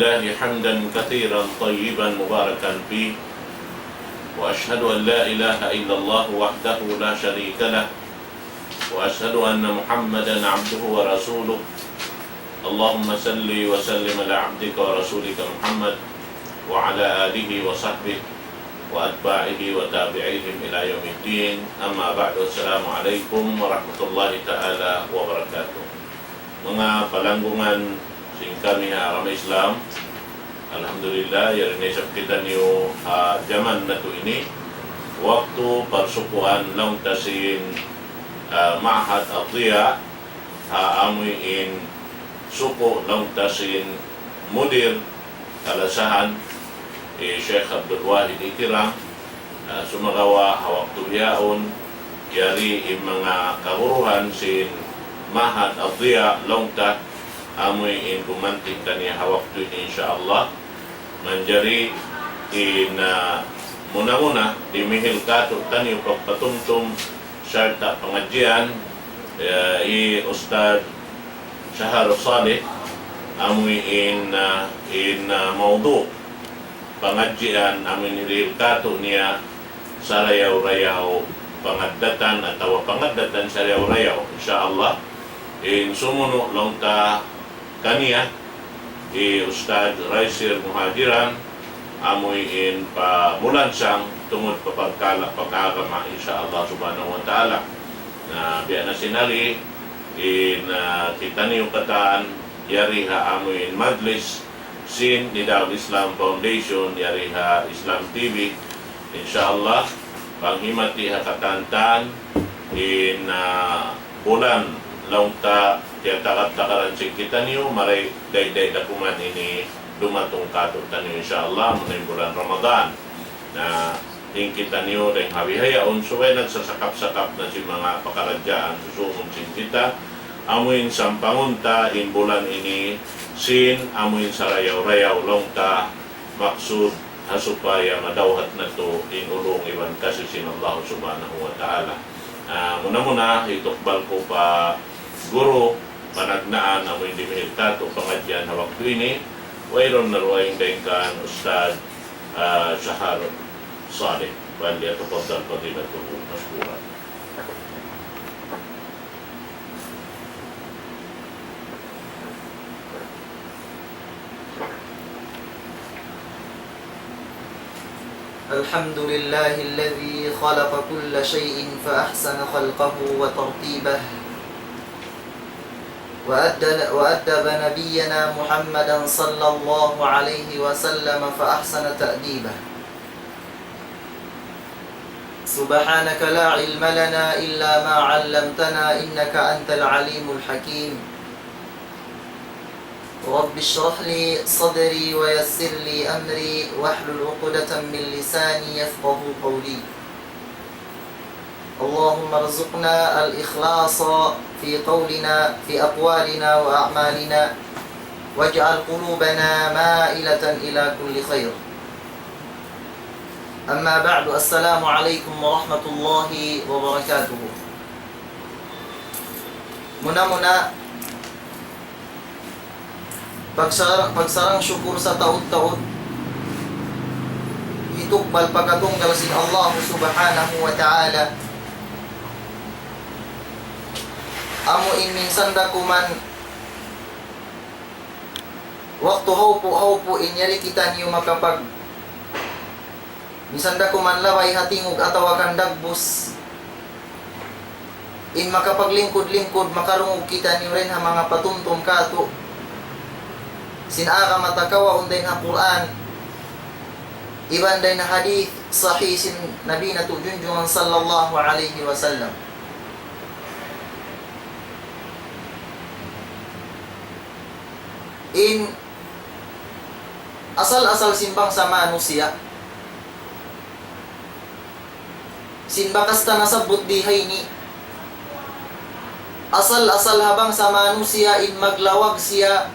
لله حمدا كثيرا طيبا مباركا فيه وأشهد أن لا إله إلا الله وحده لا شريك له وأشهد أن محمدا عبده ورسوله اللهم صل وسلم على عبدك ورسولك محمد وعلى آله وصحبه وأتباعه وتابعيهم إلى يوم الدين أما بعد السلام عليكم ورحمة الله تعالى وبركاته. Mga palanggungan sing kami arama Islam, alhamdulillah yarinay kita niyo zaman na to ini waktu persukuan long tasin Ma'had Adhiya amoy in suko long tasin mudir kalasahan Sheikh Abdul Wahid Ikram sumagawa hawak tuhiyaon yari mga kaguruhan sin Ma'had Adhiya longta amoy in kumantik kaniya hawak tu insyaallah manjari in muna-muna dimihil kato taniyo pagpatumtum syarta pengajian Ustad Shahar Saleh amoy in maudu pengajian amin nilil kato niya sa rayaw-rayaw pangadatan atau pangadatan sa rayaw-rayaw insyaallah in sumuno long ta kaniya Ustad Raisir Muhajiran amoy in pamulansang tungod pa pagkagama insyaallah subhanahu wa ta'ala na biya na sinali in kita niyo kataan yariha amoy in majlis sin ni Darul Islam Foundation yariha Islam TV insyaallah panghimati hakatantan in bulan laungta tiyatakat-takaran sing kita niyo maray day-day dakuman ini dumatong kato taniyo insyaallah munay bulan Ramadan na ting kita niyo dahil hawihayaon suway nagsasakap-sakap na si mga pakaradyaan susumon sin kita amuin sampangunta in bulan ini sin amuin sa rayaw-rayaw longta maksud hasupaya madawhat na to inulong iwan kasi sin Allah subhanahu wa ta'ala. Muna-muna itukbal ko pa guru panagnaan amuin dimihil tato pangadyan hawak to ini wayron naruayang daingkan Ustad Shahar Saleh bali at upadal padilatuhu maskuran. الحمد لله الذي خلق كل شيء فأحسن خلقه وترتيبه وأدب نبينا محمدا صلى الله عليه وسلم فأحسن تأديبه سبحانك لا علم لنا إلا ما علمتنا إنك أنت العليم الحكيم رب اشرح لي صدري ويسر لي أمري واحلل عقدة من لساني يفقه قولي اللهم ارزقنا الإخلاص في قولنا في أقوالنا وأعمالنا واجعل قلوبنا مائلة إلى كل خير أما بعد السلام عليكم ورحمة الله وبركاته. Muna-muna pagsarang syukur sa taud-taud itukbal pagkatunggal sin Allah subhanahu wa ta'ala amo in minsan dakuman waktu haupo inyari kita niyo makapag minsan dakuman laway hatingog atawa kang dagbus in makapaglingkod-lingkod makarungog kita niyo rin ha mga patumtum kato sinaka matakawa unday na Quran ibanday na hadith sahih sin Nabi na tujunjungan sallallahu alaihi wasallam. In asal-asal simbang sa manusia sinbakas ta nasabot dihay ni asal-asal habang sa manusia in maglawag siya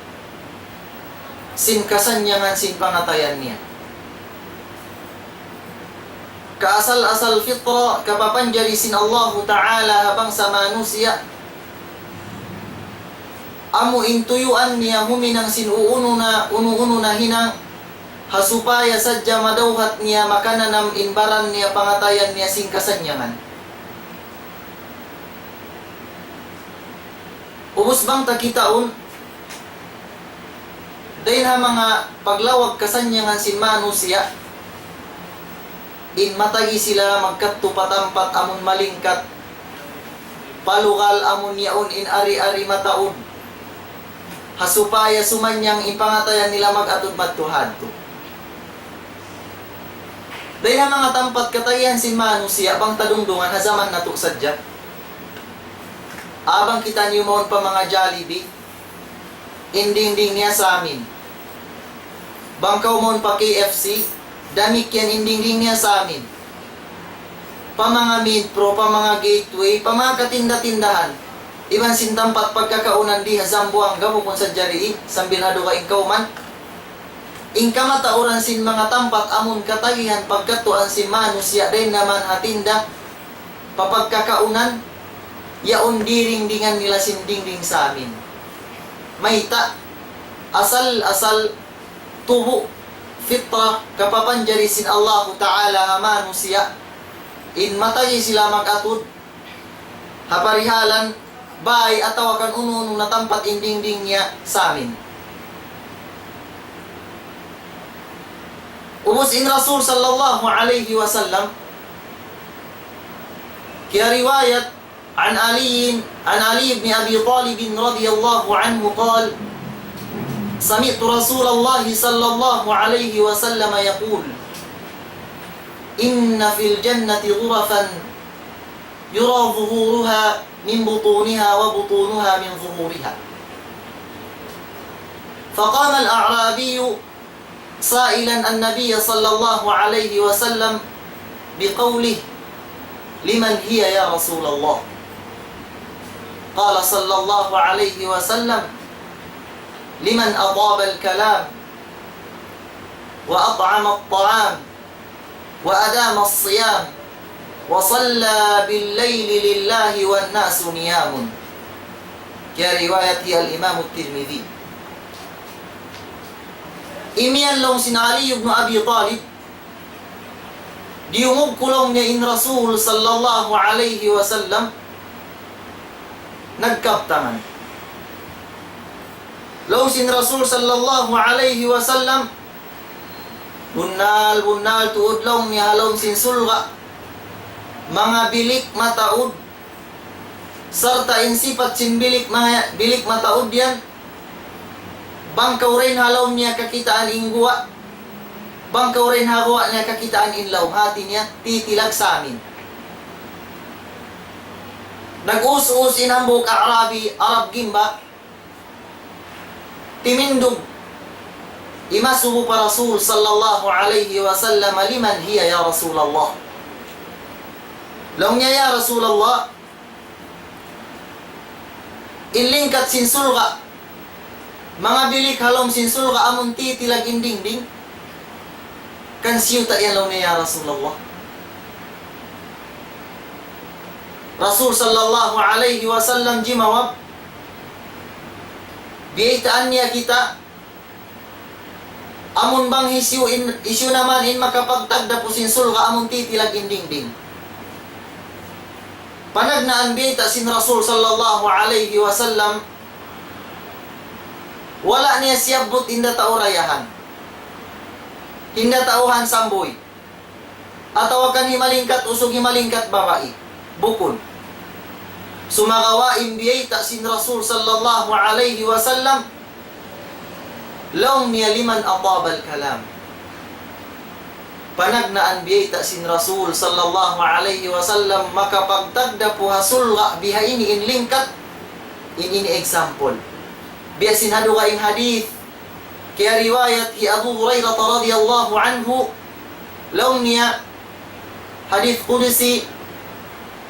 sin kasanyangan sin pangatayan niya kaasal-asal fitra kapapanjari sin Allah Ta'ala habang sa manusia amo intuyuan niya huminang sinuuno na hinang hasupaya sadya madawhat niya makananam inbaran niya pangatayan niya sing kasanyangan. Ubos bang takitaon dahil ha mga paglawag kasanyangan sin manusia in matagi sila magkatto patampat amon malingkat palugal amon yaon in ari-ari mataod hasupaya sumanyang impangatayan nila mag-atod madtuhadto. Dahil ang mga tampat katayan sin manusia bang tadungdungan ha zaman na to sadya. Abang kita niyo maon pa mga Jollibee, inding-ding niya sa amin. Bangkaw maon pa KFC, damik yan inding-ding niya sa amin. Pa mga Midpro, pa mga Gateway, pa mga katinda-tindahan. Iban sin tampat pagkakaunan di hazambuang gamo kung sa jariin, sambinado ka ikaw man. Ingka matauran sin mga tampat amon katagihan pagkatuan sin manusya din naman hatinda, papagkakaunan, yaon diring-dingan nila sin ding-ding sa amin. Mayta, asal tubo, fitra, kapapanjari sin Allah Ta'ala manusya, in matay sila mag-atod, haparihalan, bay atawakan ununong na tampat inding-ding niya sa amin. Ubos in Rasul sallallahu alaihi wasallam kaya riwayat an Ali ibn Abi Talib radhiyallahu anhu قال سمعت رسول الله صلى الله عليه وسلم يقول إن في الجنة غرفا يرى ظهورها من بطونها وبطونها من ظهورها. فقام الأعرابي سائلا النبي صلى الله عليه وسلم بقوله لمن هي يا رسول الله؟ قال صلى الله عليه وسلم لمن أطاب الكلام وأطعم الطعام وأدام الصيام وصلى بالليل لله والناس نيام. كرواية الإمام الترمذي. Imian long sin Ali ibn Abi Talib diumog kulong niya in Rasul sallallahu alaihi wasallam nagkaptangan. Long sin Rasul sallallahu alaihi wasallam bunal tuod long niya halong sin sulga mga bilik mataud sarta insipat sin bilik mataud yan bangkaw rin halaw niya kakitaan ingguwa bangkaw rin hawa niya kakitaan inlaw hati niya titilag sa amin. Nag-us-us inambok Arabi Arab gimba timindog imasubo pa Rasul sallallahu alaihi wasallam liman hiya ya Rasulullah. Long niya ya Rasulullah ilingkat sin sulga mga bilik halom sin sulga amon titilag inding-ding kan siyuta yan long niya ya Rasulullah. Rasul sallallahu alaihi wasallam jimawab biyaitaan niya kita amon bang isyu naman in makapagtagda po sin sulga amon titilag inding-ding. Panagnaan biyayta sin Rasul sallallahu alaihi wasallam wala niya siyabot inda taurayahan inda tauhan samboy atawakan himalingkat usog himalingkat babae bukod sumagawain biyayta sin Rasul sallallahu alaihi wasallam laong niya liman atabal kalam. Panagnaan biyayta sin Rasul sallallahu alaihi wasallam makapagtagda po hasulga biha ini inlingkat ini example biya sinhado kaing hadith kaya riwayat hi Abu Hurairah radhiyallahu anhu laong niya hadith qudsi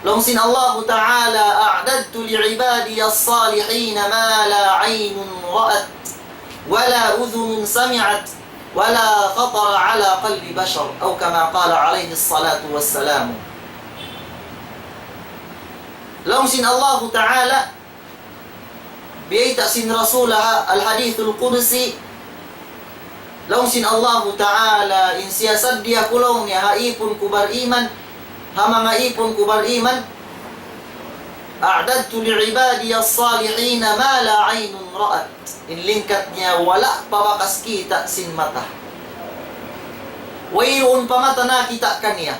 long sin Allah Ta'ala a'dadtu li'ibadiya as-salihin ma la 'aynun ra'at wala udhunun sami'at wala khatara 'ala qalbi bashar atau kama qala alaihi salatu wassalam. Long sin Allah Ta'ala Biyayta sin Rasulah al-hadithul qudsi. Laung sin Allah Ta'ala in siyasad dia kulong niya haipon kubar iman. Ha mga ipon kubar iman. A'dadtu li'ibadi as-salihin ma la 'aynun ra'at. Inlingkat niya wala pa wakas kita sin mata. Wayroon pa mata nakita kaniya.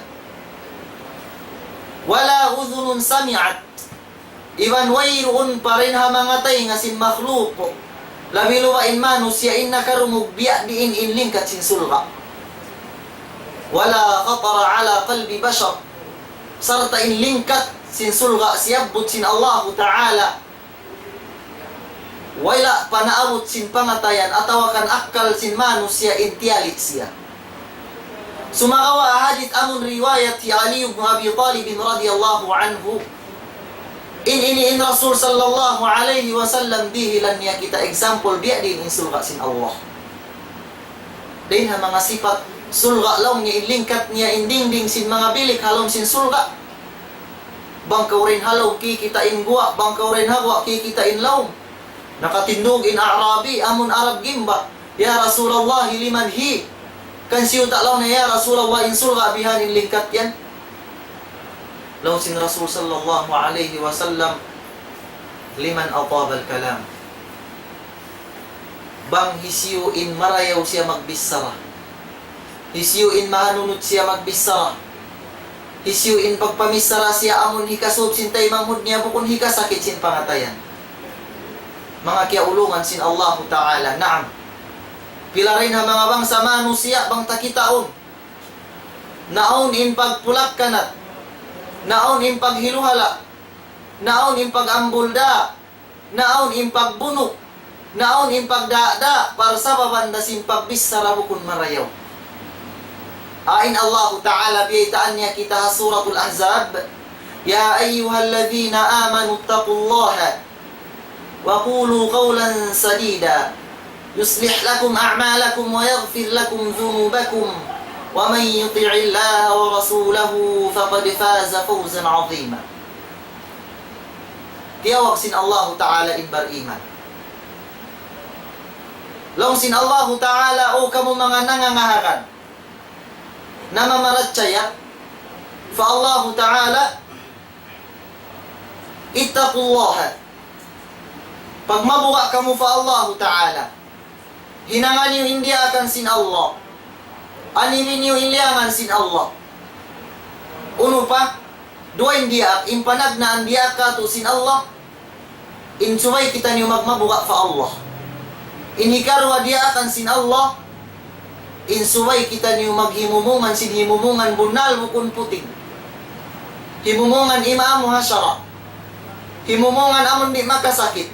Wala udhunun sami'at. Iban wayroon pa rin ha mga tay nga sin makhluko. Lamiluwain manus ya inna karumug biya diin inlingkat sin sulga. Wala khatara ala qalbi bashar. Sarta inlingkat sin sulga siyabot sin Allah Ta'ala. Wala panaawot sin pangatayan atawakan akal sin manus ya intialit siya. Sumakawa hadith amun riwayat ti Ali ibn Abi Talib radhiyallahu anhu. In Rasul sallallahu alaihi wasallam dihilan niya kita example dia din in sulga sin Allah. Din ha mga sifat sulga law niya ilingkat niya indingding sin mga bilik halom sin sulga. Bangkaw rin halaw kikita in guwa, bangkaw rin hagwa kikita in law. Nakatindog in Arabi amun Arab gimba. Ya Rasulullah liman hi. Kan siyuta law na ya Rasulullah in sulga bihan in lingkat yan. Law sin Rasul sallallahu alaihi wasallam liman atabal kalam. Bang hisyuin marayaw siya magbisara. Hisyuin mahanunod siya magbisara. Hisyuin pagpamisara siya amon hikasub sin tay manghud niya bukon hikasakit sin pangatayan. Mga kiaulungan sin Allah Ta'ala. Naam. Pila rin ha mga bangsa manusia bang takitaon. Naon in pagpulak kanat. Naon in paghiluhala. Naon in pagambulda. Naon in pagbunok. Naon in pagdada. Para sa babanda sin pagbisara bukon marayaw. Ain Allah Ta'ala biyaitaan niya kita suratul Ahzab. Ya ayyuhalladhina amanu taqullaha wa qulu qawlan sadida yuslih lakum a'malakum wa yaghfir lakum dhunubakum wa man yuti'illaha wa rasulahu faqad faza fawzan 'azima. Tiyawag sin Allah Ta'ala in bariman. Long sin Allah Ta'ala o kamo mga nangangahakan na mamaratsaya fa Allah Ta'ala ittaqullaha. Pag mabuka kamo fa Allah Ta'ala hinangan niyo hindi akan sin Allah, animin niyo iliangan sin Allah. Uno pa dua hindi ak impanag na ang ka to sin Allah insubay kita niyo magmabuka fa Allah. Inikarwa dia akan sin Allah insubay kita niyo maghimumungan sin himumungan bunal bukun puting. Himumungan imam hasyara. Himumungan amon di makasakit.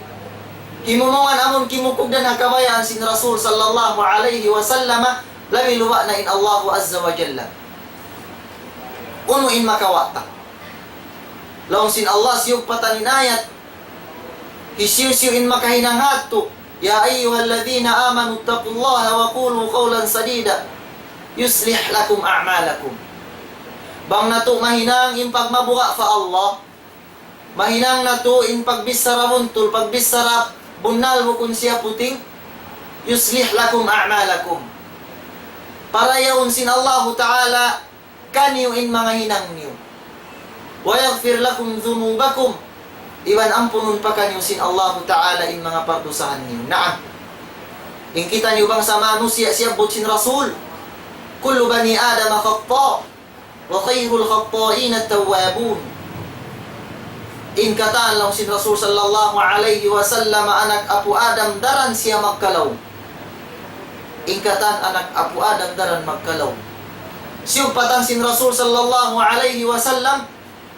Himumungan amon kimukog dan hakabayaan sin Rasul sallallahu alaihi wasallam labi luwa na in Allah azza wa jalla. Uno in makawata. Laong sin Allah siyog patanin ayat. Hisiw in makahinang hato. Ya ayyuhalladhina amanu taqullaha wa qulu qawlan sadida yuslih lakum a'malakum. Bang nato mahinang in pagmabuka fa Allah. Mahinang nato in pagbisara buntul, pagbisara bunal bukun siya puting. Yuslih lakum a'malakum. Para yaun sin Allah Ta'ala kaniyo in mga hinang niyo. Wa yaghfir lakum dhunubakum. Iban ampunun pa kanyo sin Allah Ta'ala in mga pardusahan niyo. Naam. In kita niyo bang sa manusia siya sin Rasul. Kullu bani Adam khata wa khayrul khata'in at-tawwabun. In kataan lang sin Rasul sallallahu alaihi wasallam anak apu Adam daran siya magkalaw. In kataan anak apu Adam daran magkalaw. Siyog patang sin Rasul sallallahu alaihi wasallam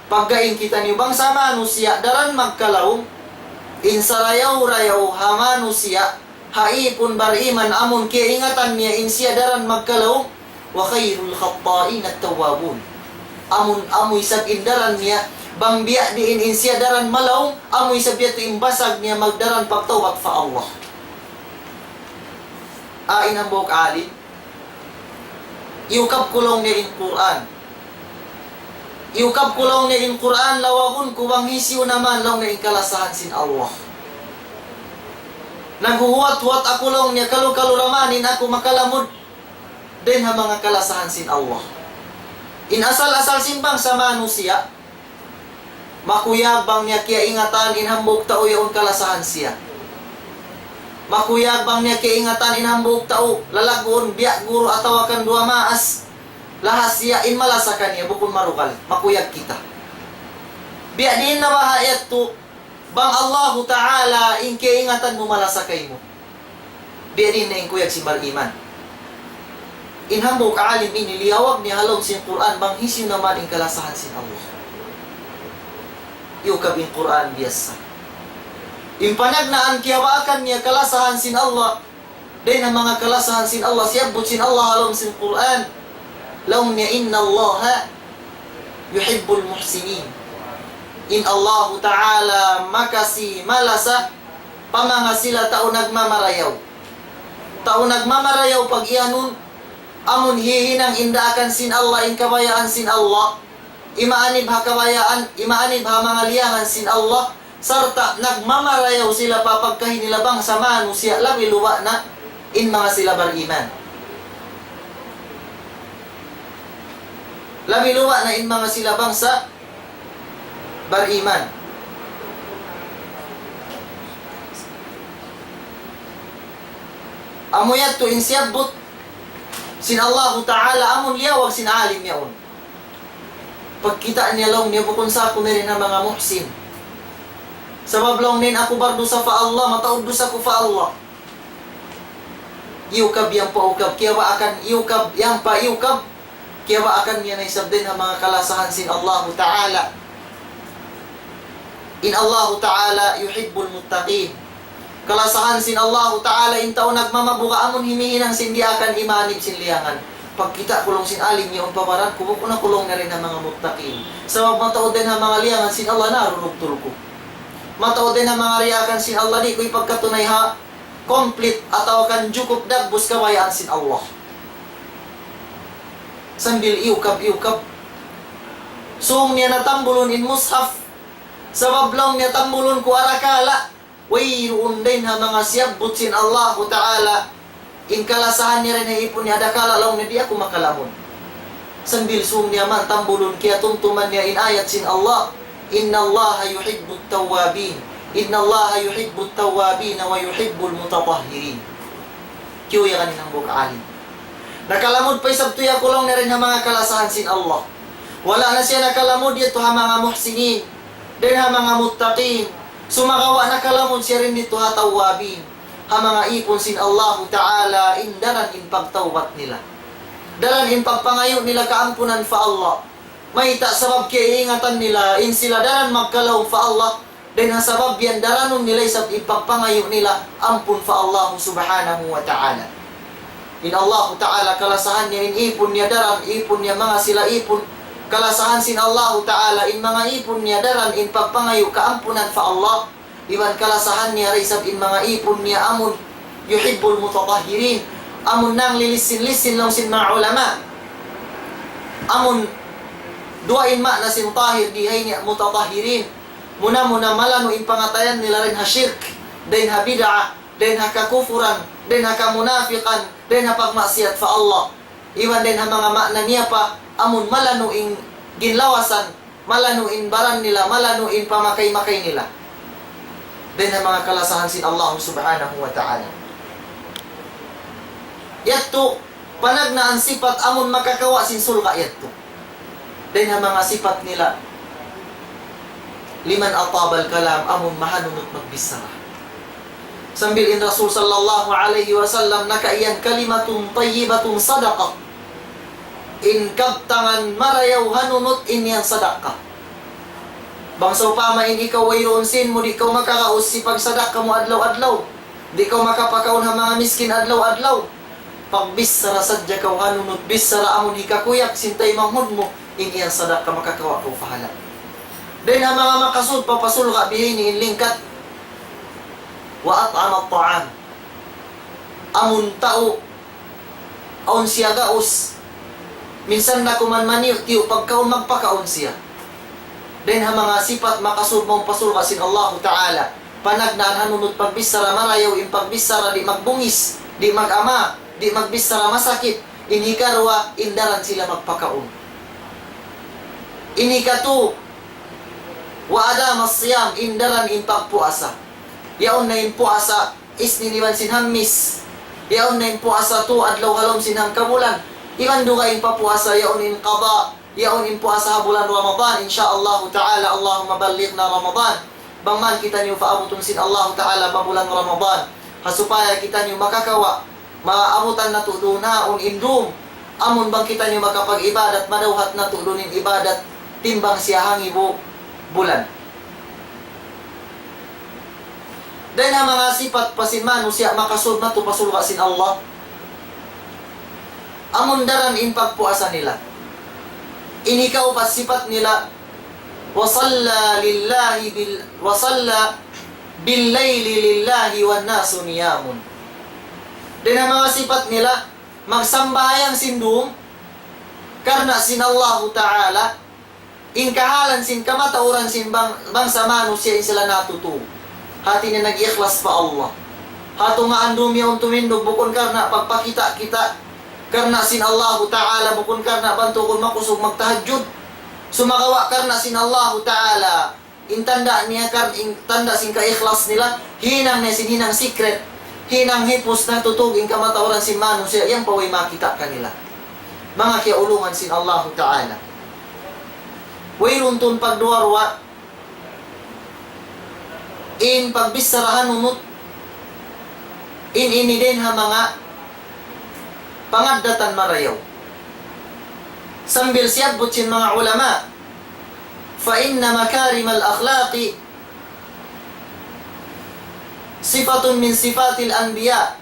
pagkain kita niyo bang sa manusia daran magkalaw in sarayaw-rayaw ha manusia haipon bariman amon kaya ingatan niya in siya daran magkalaw wa khayrul khata'in at-tawwabun. Amon amoy sab indaran niya bang biya diin in siya daran malaw amoy sab yato imbasag niya magdaran pagtawag fa Allah. Ain ang buhok alin iukap kulong niya in Quran. Iukap kulong niya in Quran lawagun kubang hisiw naman law na ikalasahan sin Allah. Naghuhuwat-huwat ako lang niya, kalu-kaluramanin ako makalamod. Den ha mga kalasahan sin Allah. Inasal-asal simbang sa manusia, makuyabang niya kaya ingatan inhambog tao yaon kalasahan siya. Makuyabang niya kaya ingatan inhambog tao, lalagon, biyak guro atawakan dua maas, lahas siya in malasakan niya, bukun marukal, makuyag kita. Biyak din na mahayat to, bang Allah Ta'ala in kaya ingatan mo malasakay mo. Biyak din na ingkuyag si Bariman. Inhambog alim ini liyawag ni halong sin Quran bang hisim naman in kalasahan sin Allah. Yukab in Quran biasa. Impanag na ang kiyawakan niya kalasahan sin Allah. Dahil ang mga kalasahan sin Allah siyabot sin Allah halong sin Quran. Laum niya inna Allah yuhibbul muhsinin. In Allah Ta'ala makasi malasa pamanga sila tao nagmamarayaw. Tao nagmamarayaw pag ianun amun hihinang indaakan sin Allah in kabayaan sin Allah, imaanib ha kabayaan, imaanib ha mga liyangan sin Allah, sarta nagmamarayaw sila papagkahinilabang sa manusia labi luwa na in mga sila bariman. Labi luwa na in mga sila bangsa bariman. Amuyat to in siyabot sin Allah Ta'ala amun liyawag sin alim yaon. Pagkita niya lang niya bukon sa ako na rin ang mga muhsin. Sabab lang nin ako bardo sa fa Allah, mataod sa ko fa Allah. Iukab yang paukab, kaya ba akan iukab yang pa iukab, kaya ba akan niya na isabdin ang mga kalasahan sin Allah Ta'ala. In Allah Ta'ala yuhibbul muttaqin. Kalasahan sin Allah Ta'ala intaw nagmamabuka amon himihinang sindi akan imanib sin liyangan. Pagkita kulong sin alim niya pabaran, kumukuna kulong na rin ang mga muttaqin. Sabab mataod din ang mga liyangan sin Allah narunog tulko. Mataod din ang mga riyakan sin Allah di ko'y pagkatunay ha, complete ataw kan jukup dagbus kabayaan sin Allah. Sambil iukab. Sung niya natambulon in mushaf, sabab lang niya tambulon ko arakala. Wayroon din ha mga siyabot sin Allah Ta'ala in kalasahan niya rin na ipon niya adakala lang na di ako makalamon. Sambil sum niya man tambulon kaya tuntuman niya in ayat sin Allah, inna Allah yuhibbut tawabin, inna Allah yuhibbut tawabin wa yuhibbul mutatahhirin. Kiyo ya kaninang bukaalin. Nakalamod pa isabtuya ko lang na rin ha mga kalasahan sin Allah. Wala na siya nakalamod dito ha mga muhsinin, din ha mga muttaqin. Sumagawa na kalamon siya rin dito ha tawabin. Ha mga ipon sin Allah Ta'ala indaran in pagtawbat nila. Daran in pagpangayo nila kaampunan fa Allah. May ta sabab kaya ingatan nila in sila daran magkalaw fa Allah. Dan ha sabab yan daranon nila isab ipagpangayo nila ampun fa Allah Subhanahu wa Ta'ala. In Allah Ta'ala kalasahan niya in ipon niya daran, ipon niya mga sila ipon. Kalasahan sin Allah Ta'ala in mga ipon niya daran in pagpangayo kaampunan fa Allah. Iban kalasahan niya raisab in mga ipon niya amun yuhibbul mutatahhirin. Amun nang lilisin-lisin lang sin mga ulama. Amun duain ma na sin tahir dihay niya mutatahhirin. Muna-muna malano in pangatayan nila rin ha shirk, din ha bid'a, din ha kakufuran, din ha kamunafiqan, din ha pagmaksiyat fa Allah. Iban din ha mga makna niya pa amun malanuing ginlawasan, malanuin baran nila, malanuin pamakay-makay nila. Din ang mga kalasahan sin Allah Subhanahu wa Ta'ala. Yatto, panag na ang sipat amon makakawa sin sulka yatto. Din ang mga sipat nila. Liman atabal kalam amon mahanunot magbisara. Sambil in Rasul sallallahu alaihi wasallam nakaiyan kalimatun tayyibatun sadaqah. In kabtangan marayaw hanunot in yang sadaqah. Bangsa upama in ikaw wayroon sin mo, di ikaw makakaus si pagsadaka mo adlaw-adlaw. Di ikaw makapakaon ha mga miskin adlaw-adlaw. Pag bisara sadya kaw hanunot, bisara amon hikakuyak sintay manghud mo, in yang sadaka makakawa kaw pahala. Then ha mga makasud papasulka bihin in lingkat. Wa at'ama at-ta'am. Amun tao aun siya gaus. Minsan na kuman maniw tiyo pagkaon magpakaon siya. Then ha mga sipat makasud mong pasulka sin Allah Ta'ala. Panagnaan hanunod pagbisara marayaw in pagbisara di magbungis, di magama, di magbisara masakit. Inikarwa, indaran sila magpakaon. Inikatu, wa adama siyam, indaran in pagpuasa. Yaon na in puasa, isniliwan sinhamis. Yaon na in puasa tu, adlaw halom sinhang kabulan. Iwan duga in papuasa, yaon in qada. Yaon in puasa bulan Ramadan, insyaallah ta'ala, Allahumma ballighna Ramadan. Bangman kita niyo paabutun sin Allah Ta'ala pabulan Ramadan. Hasupaya kita niyo makakawa, maabutan na tudunaon indum. Amon bang kita niyo makapag-ibadat, madawhat na tudunin ibadat, timbang siya hangibo bulan. Dahil na mga sifat pasinmano siya makasud na to pasulwa sin Allah. Amon daran in pagpuasa nila. Inikaw pa sifat nila, وصلى بالليل لله والناس نيام. Dan ang mga sifat nila, magsambayang sindum karena sin Allah Ta'ala in kahalan sin kamatauran sin bangsa manusia in sila natutu. Hati niya nag-ikhlas pa Allah. Hato nga andum yaon tumindog bukon karena pagpakita kita karena sin Allah Ta'ala bukon karena bantu kung makusog magtahajud. Sumagawa karena sin Allah Ta'ala intanda niya tanda sin ka-ikhlas nila hinang niya sin hinang secret hinang hipos na tutugin kamatawaran sin manusia yang paway makita kanila mga kiaulungan sin Allah Ta'ala. Wayruntun pagduwarwa in pagbisarahan nunut in inidin ha mga pangaddatan marayaw. Sambil siyabot sin mga ulama, fa inna makarim al-akhlaqi sifatun min sifatil anbiya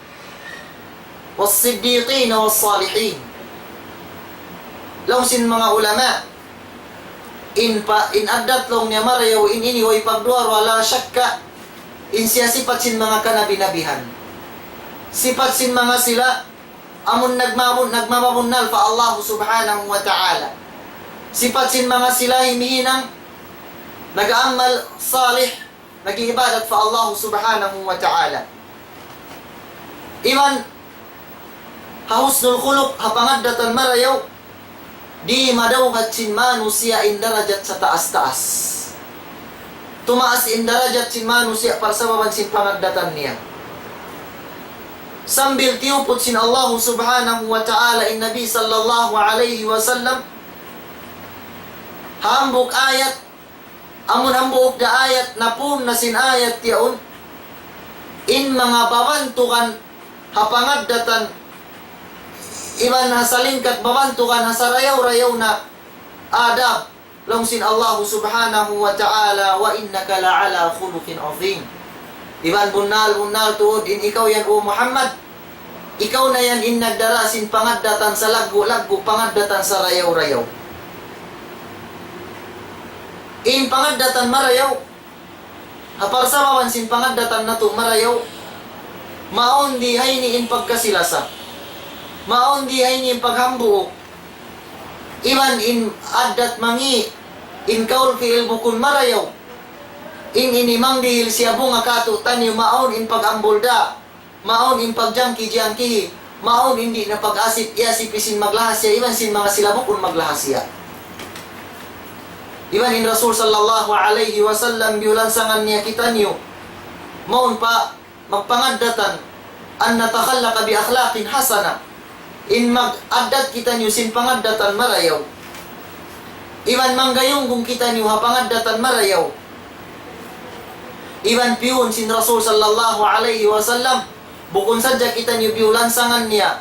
was-siddiqin was-salihin. Long sin mga ulama in addat long niya marayaw in ini way pagduar wala syakka in siya sifat sin mga kanabi-nabihan. Sifat sin mga sila amun nagmamamunal pa Allah subhanahu wa ta'ala. Sifat sin mga sila himihinang nag-aamal salih, nag-iibadat pa Allah subhanahu wa ta'ala. Iman hahusnul khuluq hapangaddatan marayaw di madawhat sin manusia in darajat sa taas-taas. Tumaas in darajat sin manusia para sababan sin pangaddatan niya. Sambil tiupot sin Allah subhanahu wa ta'ala in Nabi sallallahu alaihi wasallam hambuk ayat amun hambuk da ayat napun na sin ayat yaun in mga babantukan hapangaddatan iman hasalingkat babantukan hasarayaw-rayaw na adab long sin Allah subhanahu wa ta'ala wa innaka la'ala khuluqin azim. Iban bunal tuod in ikaw yan o Muhammad. Ikaw na yan in nagdara sin pangaddatan sa laggo pangaddatan sa rayaw-rayaw. In pangaddatan marayaw haparsamawan sin pangaddatan na to marayaw maon di hay ni in pagkasilasa. Maon di hay ni in paghambuok. Iban in addat mangi in kaul fiil bukun marayaw. In inimang dihil siya bunga kato tanyo maon in pag-ambulda, maon in pagjangki-jangki, maon hindi na pag-asip iasipisin maglahasya, iban sin mga silabok kung maglahasya. Iban in Rasul sallallahu alaihi wasallam biulansangan niya kita niyo, maon pa magpangaddatan an natakhallaka bi akhlaqin hasana, in mag-addat kita niyo sin pangaddatan marayaw. Iban manggayong kung kita niyo hapangaddatan marayaw. Iban piun sin Rasul sallallahu alaihi wasallam bukun sadya kita niyo biulansangan niya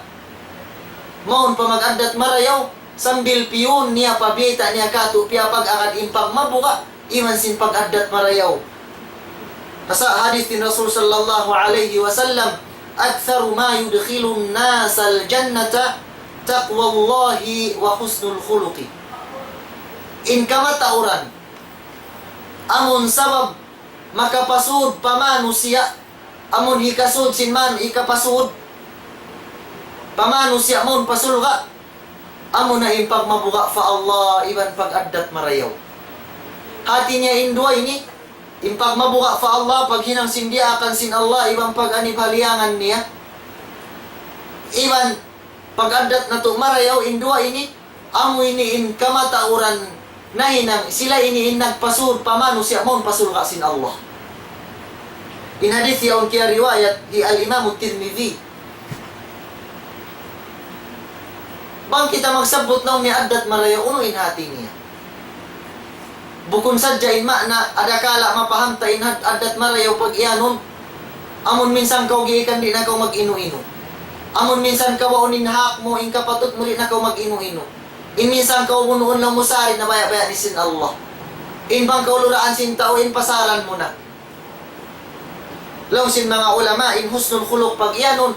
maun pa mag-addat marayaw sambil piun niya pabiyeta niya kato piya pag-agad impag mabuka iman sin pag-addat marayaw. Sa hadis din Rasul sallallahu alaihi wasallam aktharu ma yudkhilun nasal jannata taqwallahi wa husnul khuluqi. In kamatauran amun sabab makapasud pamanusia amun hikasud sin man ikapasud pamanusia mon pasulga amun na impag mabuka fa Allah iban pag-addat marayaw. Hati niya indua ini Impag mabuka fa Allah, pag hinang sindia akan sin Allah, ibang pag anibaliangan niya. Iban, pag adat na to, marayaw, indua ini, amo ini in kamatauran na hinang, sila ini in nagpasur, pamano siya mon pasur ka sin Allah. In hadith yaon kaya riwayat, di al-Imam Tirmidhi. Bang kita magsabot na niya adat marayaw, unuin hati niya. Bukun sadya in makna, adakala mapahanta in adat marayaw pag iyanon, amon minsan kau giikan di na kau mag-inu-inu. Amon minsan kau waunin hak mo, in kapatot mo di na kau mag-inu-inu. In minsan kau bunuon lang musari na baya-baya ni sin Allah. In bang kau luraan sin tao, in pasaran mo na. Law sin mga ulama, in husnul khuluq pag iyanon,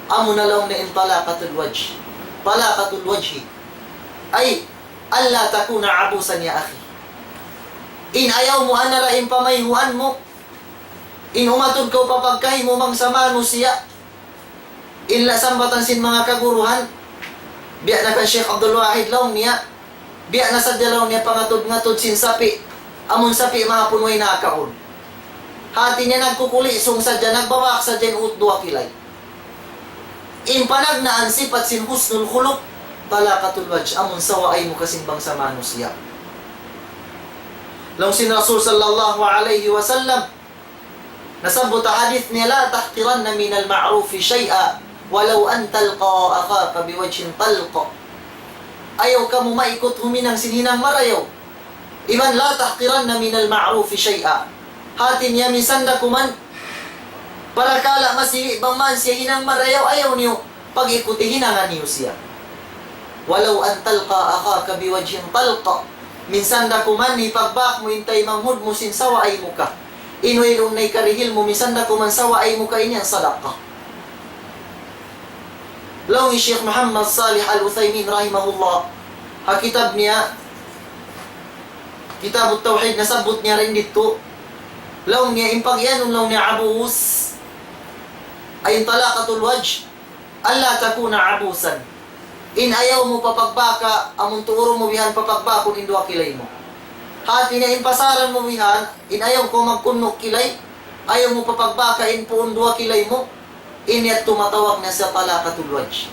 amon na lang na in talaqatul wajh. Talaqatul wajhi. Ay, alla takuna abusan ya akhi. In ayaw mo anara in pamayhuan mo, in umatod ka papagkahi mo mang samano siya, in lasambatan sin mga kaguruhan, biya na kan Sheikh Abdul Wahid law niya, biya na sa dalaw niya pangatod-ngatod sin sapi, amon sapi mga punoy na kaon. Hati niya nagkukuli, sung sadya nagbawak sa dyan utdua kilay. In panagnaan sipat sin husnul khuluq, talaqatul wajh, amon sawa ay mo kasimbang samano siya. Law sin Rasul sallallahu alaihi wasallam nasabot hadith niya, la tahqiranna min al-ma'ruf shay'a walau an talqa akhaka biwajhin talqa. Ayaw ka mo maikot huminang sinhinang marayaw. Iban la tahqiranna min al-ma'ruf shay'a. Hati niya minsan da kuman para kala masili bang man siya hinang marayaw, ayaw niyo pag-ikuti hinangan niyo siya. Walau an talqa akhaka biwajhin talqa. Minsan da kuman ni pagbak mo intay manghud mo sin sawa ay muka. Inuilong na ikarihil mo, minsan da kuman sawa ay muka inyang sadaqah. Law ni Sheikh Muhammad Salih Al-Uthaymin rahimahullah, kitab niya, Kitab Tauhid, nasabot niya rin dito. Law niya impagyanon law niya abus ay talaqatul wajh, alla takuna abusan. In ayaw mo papagbaka, amon tuuro mo bihan papagbakon indua kilay mo. Hati niya in pasaran mo bihan, in ayaw ko magkunok kilay, ayaw mo papagbaka in puon dua kilay mo, inyat tumatawag na sa talaqatul wajh.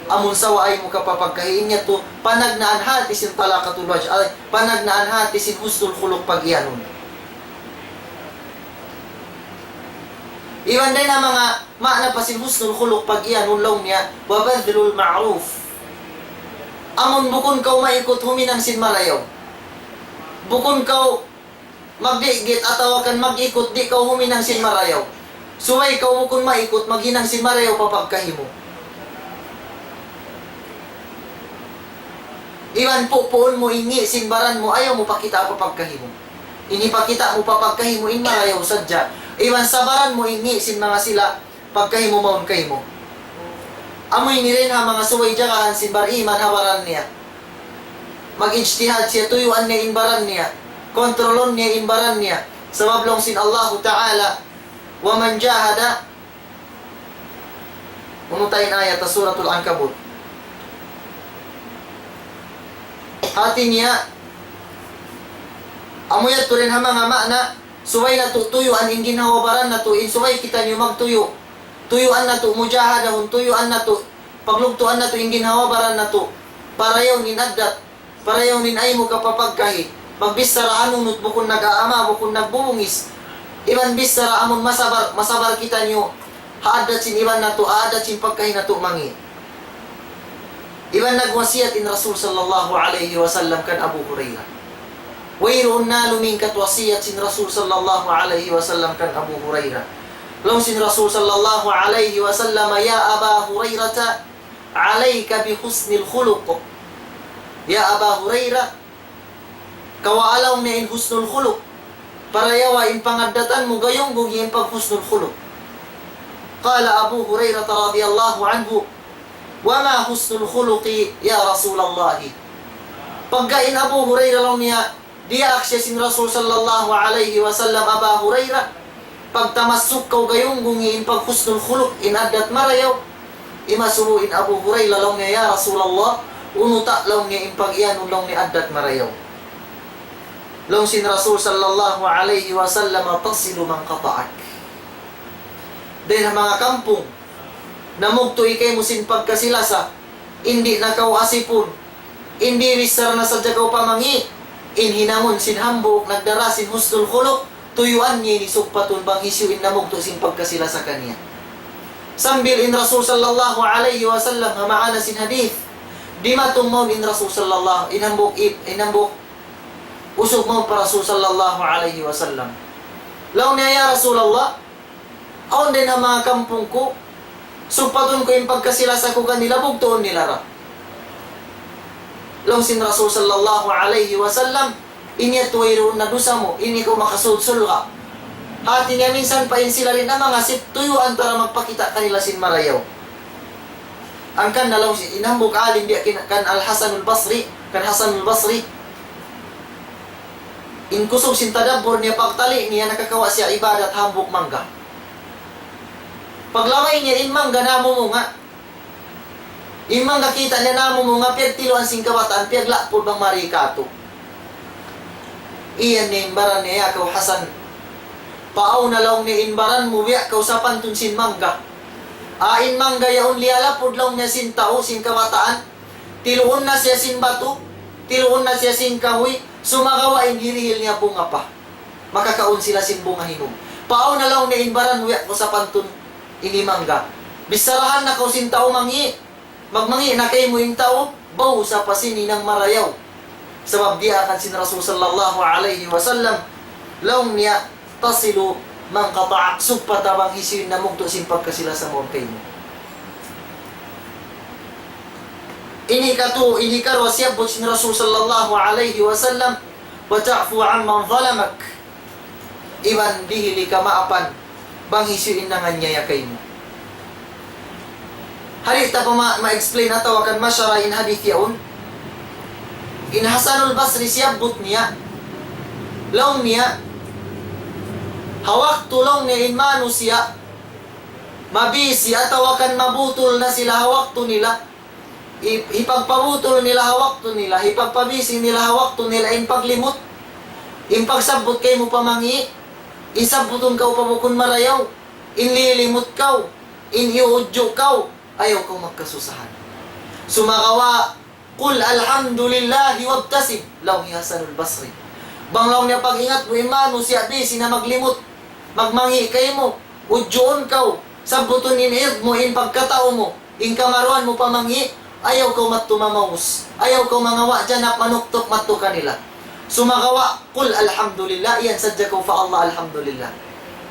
Amon sawa ay mo kapapagkahin niya to, panagnaan hati sin talaqatul wajh, ay panagnaan hati sin husnul khuluq pag iyanon. Iwan din na mga maana pa sin husnul khuluq pag iyanon law niya, wabadlul ma'ruf. Amon bukon kaw maikot huminang sin marayaw. Bukon kaw magdigit atawakan mag-ikot, di kaw huminang sin marayaw. Suway kaw bukon maikot, maghinang sin marayaw papagkahimo. Iwan po poon mo ingi, sinbaran mo, ayaw mo pakita papagkahimo. Inipakita mo papagkahimo, in marayaw sadya. Iwan sabaran mo ingi, sin mga sila, pagkahimo maun kahimo. Amoy ni rin ha mga suway jagahan, sinbar iman hawaran niya. Mag-ijtihad siya, tuyuan niya inbaran niya. Kontrolon niya inbaran niya. Sabablong sin Allah Ta'ala, wa man jahada, unutayin ayat sa suratul Ankabut. Hati niya, amuyat to rin ha mga makna, suway na tuyuan in ginawabaran na to, in suway kita niyo magtuyo. Tuyuan na to, mujahadahun, tuyuan na to, paglugtuan na to, in ginawabaran na to. Parayaw nin addat, parayaw nin ay mo kapapagkahi. Magbisara anunot bukon nag-aama, bukon nagbubungis. Iban bisara amon masabar kita niyo, haadat sin iban na to, haadat sin pagkahi na to mangi. Iban nagwasiyat in Rasul sallallahu alaihi wasallam kan Abu Hurairah. Wayroon na lumingkat wasiyat sin Rasul sallallahu alaihi wasallam kan Abu Hurairah. Law sin Rasul sallallahu alaihi wasallam, ya Aba Hurairah, alayka bi husnil khuluq. Ya Aba Hurairah, kawaalaw na in husnul khuluq. Para yawa in pangadatan mo gayong bugi in pag husnul khuluq. Qala Abu Hurairah radiyallahu anhu, wa ma husnul khuluqi ya Rasulullah. Pagkain Abu Hurairah lang niya, dia aksya sin Rasul sallallahu alaihi wasallam, Aba Hurairah, pagtamasuk kau gayong gungiin pag husnul khuluq in adat marayaw, imasuruin Abu Hurairah lang niya, ya Rasulullah, unuta lang niya in pag iyanon lang ni adat marayaw. Long sin Rasul sallallahu alaihi wasallam tasilu man qata'ak. Den mga kampong namugto ikay mo sin pagkasilasa, hindi nakaw asipon, hindi risar na sa jagaw pamangi, inhinamon sin hambok, nagdara sin husnul khuluq, tuyuan niya ni sugpaton bang hisyuin namugto sin pagkasilasa kaniya. Sambil in Rasul sallallahu alaihi wasallam hamaana sin hadith, di matumon in Rasul sallallahu inambok usog mo para Rasul sallallahu alaihi wasallam. Law niya ya Rasulullah, aon din ang mga kampong ko, supaton ko yung pagkasilasa ko kanila, bugtoon nila ra. Long sin Rasul sallallahu alaihi wasallam, inya tuwiro na dusa mo, ini ko makasudsul ka. Hati niya minsan pa sila rin ang mga tuyuan para magpakita kanila sin marayaw. Ang kan nalaw si inambok alim dia kan Al-Hasan al-Basri, kan Hasan al-Basri. In kusog sin tadabbur niya pagtali niya nakakawa siya ibadat hambok mangga. Paglamay niya in mangga namumunga. In mangga kita niya namumunga piyag tiluan sing kawataan piyag lakpol bang marikato. Iyan ni imbaran niya akaw Hasan. Paaw na lang ni imbaran mo biya kaw sa pantun sin mangga. Ain mangga yaon lialapod lang niya sin tao sin kawataan. Tiluon na siya sin bato. Tiluon na siya sin kahoy. Sumagawain hirihil niya bunga pa. Makakaon sila sin bunga hinom. Paaw na lang ni imbaran mo biya kaw sa pantun ini mangga. Bisarahan na kaw sin tao mangi. Magmangi na kay mo yung tao. Baw sa pasini ng marayaw. Sabab dia akan sin Rasul sallallahu alaihi wasallam. Laong niya tasilu man qata'ak sugpatabang hisin na mugto sin pagkasila sa mo kay mo. Ini karo siyabot sin Rasul sallallahu alaihi wasallam wa ta'fu amman zalamak. Iban dihili ka maapan bang hisin na nga niya kay mo. Harita pa ma-explain na tawakan masyara in hadith yaon. In Hasanul Basri siyabot niya. Laong niya hawak tulong ni in manu siya. Mabisi at tawakan mabutol na sila hawak to nila. Ipagpabutol nila hawak to nila. Ipagpabisi nila hawak to nila. In paglimot. In pagsabot kay mo pamangi. Isabuton ka upabukon marayaw. In lilimot ka. In iudyo ka. Ayaw kang magkasusahan. Sumakawa, Qul alhamdulillahi wabtasib. Law ni Hasanul Basri. Banglaw niya pag-ingat mo imano siya bisi na maglimot. Magmangi kay mo. Udyoon ka. Sabuton in mo, in pagkatao mo. In kamaruan mo pamangi. Ayaw kang matumamaus. Ayaw kang mangawa dyan at manuktok matu kanila. Sumakawa, Qul alhamdulillah. Yan sadya ko fa Allah alhamdulillah.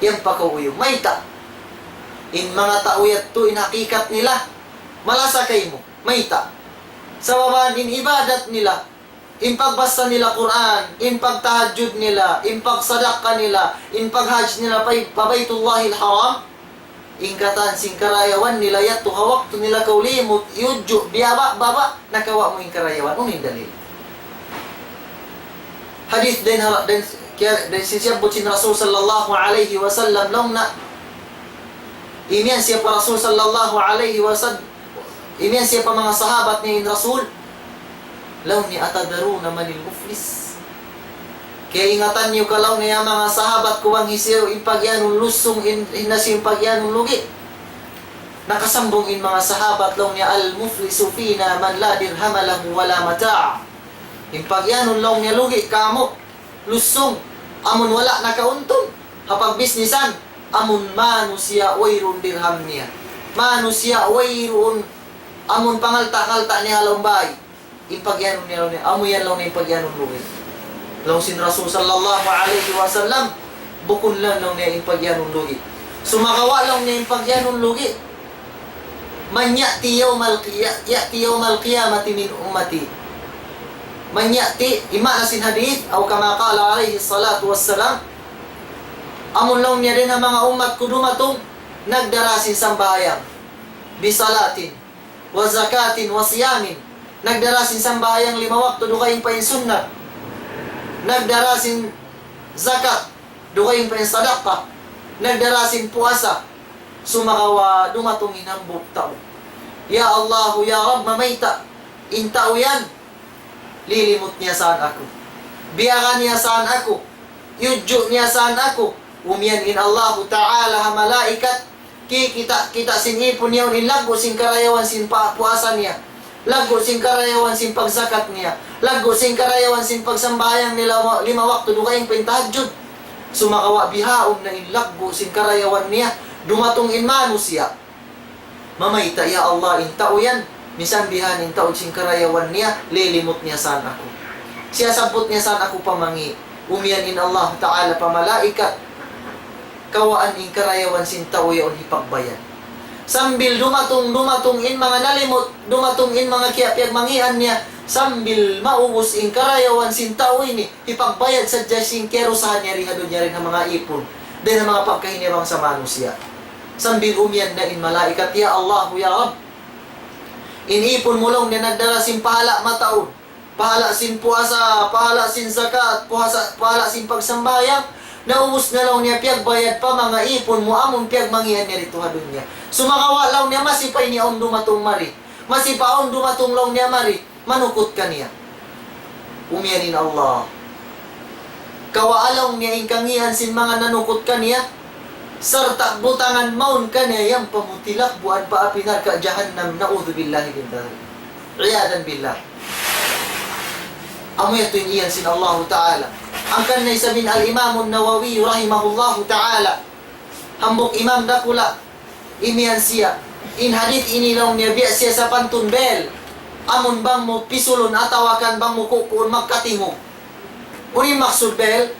Yan pa ka uyo. Mayta. In mga tauyat to, in hakikat nila, malasa kay mo, mayta. Sa babaan, in ibadat nila, in pagbasa nila Quran, in pagtahajud nila, in pagsadaka nila, in paghajj nila, pabaytullahil haram, in katan sing karayawan nila, yato hawak to nila kaulimot, yudyo, biyaba, baba, nakawa mo in karayawan, unin dalil. Hadith din sisiyabot sin Rasul sallallahu alaihi wasallam, long na, imian siya pa Rasul sallallahu alaihi wasallam. Imian siya pa mga sahabat ni Rasul. Law ni atadaru naman il muflis. Kaya ingatan niyo kalaw niya mga sahabat ko ang hisiyo in pagyanong lusong in nasiyong pagyanong lugi. Nakasambong in mga sahabat law niya al muflisu fina man la dirham lahu wala mata'. In pagyanong law niya lugi kamo lusong amon wala nakauntong hapag bisnisan. Amun manu siya wayrun dirham niya. Manu siya wayrun. Amun pangalta-kalta niya halombay. Impagyanong niya. Amo yan lang na impagyanong luwi. Lang sin Rasul sallallahu alaihi wasallam. Bukun lang niya impagyanong luwi. Sumakawa lang niya impagyanong luwi. Man ya'ti yawmal qiyamati min ummati. Man ya'ti. Ima na sin hadith. O kama qala alaihi salatu wassalam. Amon lang niya rin ang mga umat ko dumatong nagdarasin sambayang bisalatin wa zakatin wa siyamin, nagdarasin sambayang 5 wakto dukayin pa yung sunnah, nagdarasin zakat dukayin pa yung sadaqah, nagdarasin puasa. Sumakawa dumatong inambok tao. Ya Allah, ya Rab, mamayta in tao yan, lilimot niya saan ako. biyakan niya saan ako, yudyo niya saan ako, umiyan in Allah Ta'ala ha malaikat, kita sinipon niya, in lago sing karayawan sin puasan niya, lago sing karayawan sin pagzakat niya, lago sing karayawan sin pagsambayang nila 5 waktu dukaing pentahajud, sumakawa bihaom na in lago sing karayawan niya, dumatong in manusia, mamayta ya Allah in tao yan, misan bihan in tao sing karayawan niya, lilimot niya saan ako. Siya sabot niya saan ako pamangi, umiyan in Allah Ta'ala pamalaikat, kawaan in karayawan sin tao yaon hipagbayan. Sambil dumatong in mga nalimot, dumatong in mga kiyapyag mangian niya, sambil maubos in karayawan sin tao ini, hipagbayad sa jasing kerosahan niya rihadon niya rin ng mga ipon, dahil ng mga pagkahinirang sa manusia. Sambil umiyan na in malaikat, ya Allah, ya Rab, inipon mo lang na nagdala sin pahala mataon, pahala sin puasa, pahala sin zakat, pahala sin pagsambayang, naubos na lang niya piyagbayad pa mga ipon mo, among piyagmangihan niya rito hadon niya. Sumakawa lang niya, masipay niya on dumatong mari, masipaon dumatong lang niya mari, manukot ka niya. Umiyanin Allah. Kawaalaw niya ingkangihan sin mga nanukot ka niya, sarta butangan maun ka niya, yang pamutilak buwan pa apinar ka jahannam, na'udhu billahi bin dhalik. Iyadan billah. Amoy ito iyan sin Allah Ta'ala. Ang kanay sabihin al-Imam Nawawi rahimahullah Ta'ala, hambok imam dakula, imiyan siya, in hadith inilaw niya, biya siya sa pantunbel, amon bang mo pisulon atawakan bang mo kukuon magkatingog. Uni maksud bel,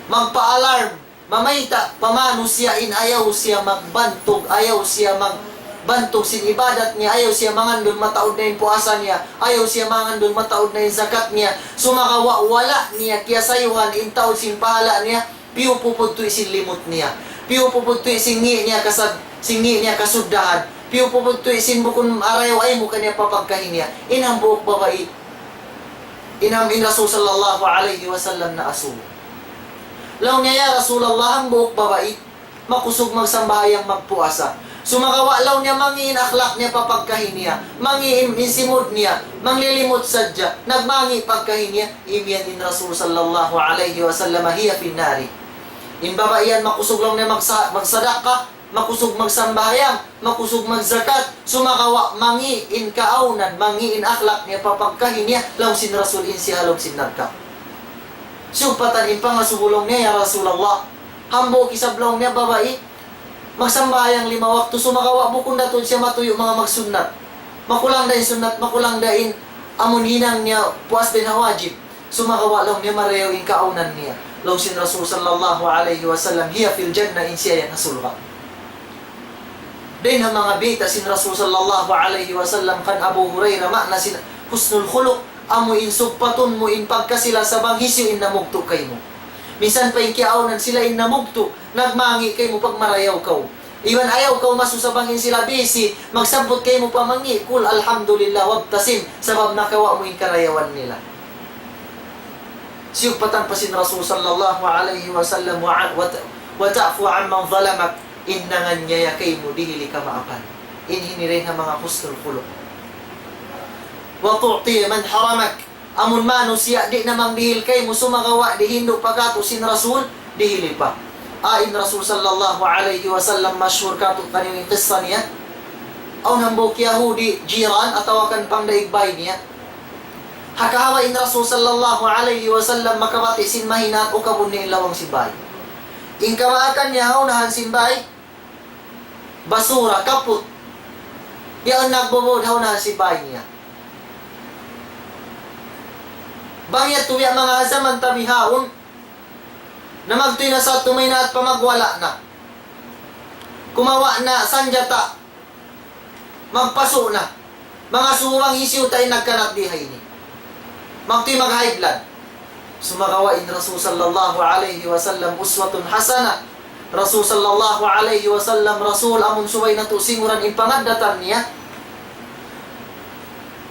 magpa-alarm, mamayta, pamano siya in ayaw siya magbantog, ayaw siya magbantog sin ibadat niya, ayaw siya mangandun mataod na yung puasa niya, ayaw siya mangandun mataod na yung zakat niya, sumakawa wala niya, kaya sayuhan in taod sin pahala niya, piyo pupudto isin limot niya, piyo pupudto isingi niya singi niya kasuddahan, piyo pupudto isin bukun arayaw ay mo kanya papagkahin niya, inambok babae, inamin Rasul sallallahu alaihi wasallam na asul. Law niya ya Rasulullah, ang buhok babae, makusog magsambahayang magpuasa. Sumakawa law niya, mangiin akhlak niya papagkahin niya, mangiin insimod niya, manglilimot sadya, nagmangi pagkahin niya, imiyan din Rasul sallallahu alaihi wasallam, hiya finnari. In babaiyan, makusog lang niya magsadaka, makusog magsambahayang, makusog magzakat, sumakawa mangiin kaaunan, mangiin akhlak niya papagkahin niya, law sin Rasul in sihalog sin nagka. Supatan in pangasubulong niya, ya Rasulullah, hambo kisablong niya babae, magsambayang 5 waktu, sumakawa bukon daton siya matuyo mga magsunnat, makulang dahin sunnat, makulang dahin amon hinang niya puas din hawajib, sumakawa lang niya mareyaw in kaunan niya, law sin Rasul sallallahu alaihi wasallam, hiya fil jannah in siya yan nasulka. Din ang mga bita sin Rasul sallallahu alaihi wasallam kan Abu Hurairah, makna sin husnul khuluq, amo in sugpaton mo in pagkasila sa banghisyo in namugto kay mo. Minsan pa in kiaunan sila in namugto, nagmangi kay mo pag marayaw kaw. Iwan ayaw kaw masusabangin sila busy, magsabot kay mo pamangi, kul alhamdulillah wabtasim, sabab nakawa mo in karayawan nila. Siyugpatan pa sin Rasul sallallahu alaihi wasallam, wa ta'fu amman zalamak, innangan niya kay mo dihili ka maapan. Inhinirin ang mga husnul khuluq. Wa tu'ti man haramak, amun manusia di namang dihil kay mo, sumagawa di hindo pagkato sin Rasul, dihili pa. Ain Rasul sallallahu alaihi wasallam, masyhur kato kanilang qissa niya, aw nambok Yahudi jiran atawakan pang daigbay niya, hakahawa in Rasul sallallahu alaihi wasallam, makabati sin mahinat o kabun ni ilawang sibay. In kamaakan niya haunahan simbay, basura, kaput, yan nagbubod haunahan sibay niya. Bangyat tuwi ang mga zaman tabihaon na magtuy na sa tumay na at pamagwala na. Kumawa na sanjata, magpaso na. Mga suwang isiw tayo nagkanat dihay ni. Magtuy mag-high blood. Sumakawa in Rasul sallallahu alaihi wasallam uswatun hasana. Rasul sallallahu alaihi wasallam, Rasul amun suway na to singuran in pangadatan niya,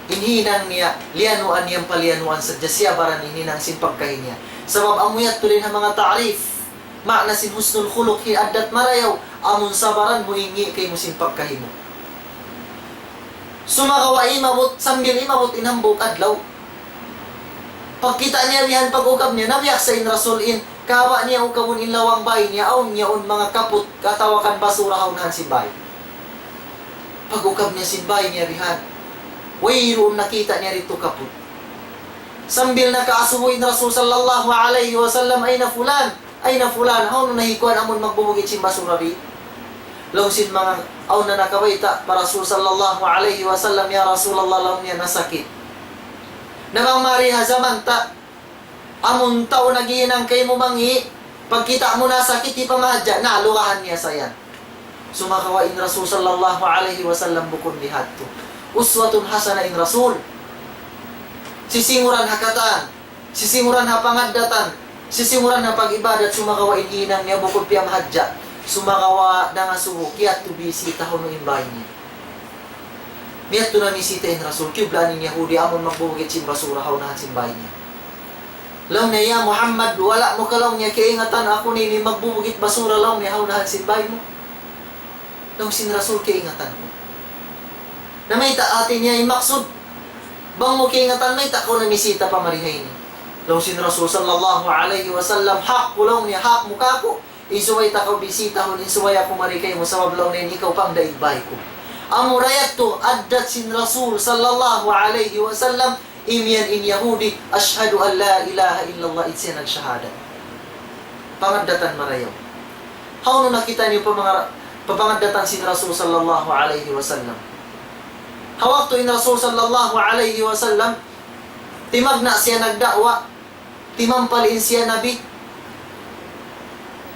inhinang niya, lianuan niyang palianuan sa jasya baran inhinang sin pagkain niya. Sabab amuyat tuloy ng mga ta'rif, makna sin husnul khuluq, hiadat marayaw, amun sabaran mo ingi kay mo sin pagkain mo. Sumakawa imabot, sambil imabot inambok adlaw. Pagkita niya rihan pag-ukab niya, nabiyak sa in Rasul in, kawa niya ukabon in lawang bay niya, aon niya on mga kaput, katawakan basura haunahan simbay. Pag-ukab niya simbay niya rihan, wayroon nakita niya rito kaput. Sambil nakaasubo in Rasul sallallahu alaihi wasallam, ay na fulan, haon na nahikuan amon magbubugit sin basura ri. Longsin mga aon na nakawaita, para Rasul sallallahu alaihi wasallam, ya Rasulullah, laon niya nasakit. Namang mariha zaman ta, amon tao nagiinang kay mo mangi, pagkita mo na sakit, di pa mahadya, nalukahan niya sayan. Sumakawain Rasul sallallahu alaihi wasallam bukod lihat to. Uswatun hasana in Rasul. Sisinguran hakatan, sisinguran hapangadatan, sisinguran hapag-ibadat, sumakawain inang niya bukod piya mahadya. Sumakawa na nga suho, kiyat to bisita ho no imbay niya. Miyat to na nisita in Rasul, kibla ni Yahudi, amon magbubugit sin basura, haunahan simbay niya. Law niya, ya Muhammad, wala mo kalaw niya, kiingatan ako nini magbubugit basura, law niya, haunahan simbay mo. Law sin Rasul, kiingatan mo. Na may ta atin niya, imaksud, bang mo kiingatan, may ta ko na nisita pa marihay ni. Law sin Rasul sallallahu alaihi wasallam, hak ko law niya, hak mo kako, isuway ta ka bisita ho, isuway ako marikay mo, sa wablaw niya, ikaw pang daigbay ko. Amurayat to addat sin Rasul sallallahu alaihi wasallam, imian in Yahudi, ashhadu an la ilaha illallah, itse nagsyahada. Pangaddatan marayaw. How no nakita niyo papangaddatan sin Rasul sallallahu alaihi wasallam. Hawak to in Rasul sallallahu alaihi wasallam, timagna siya nagdakwa, timampalin siya nabi,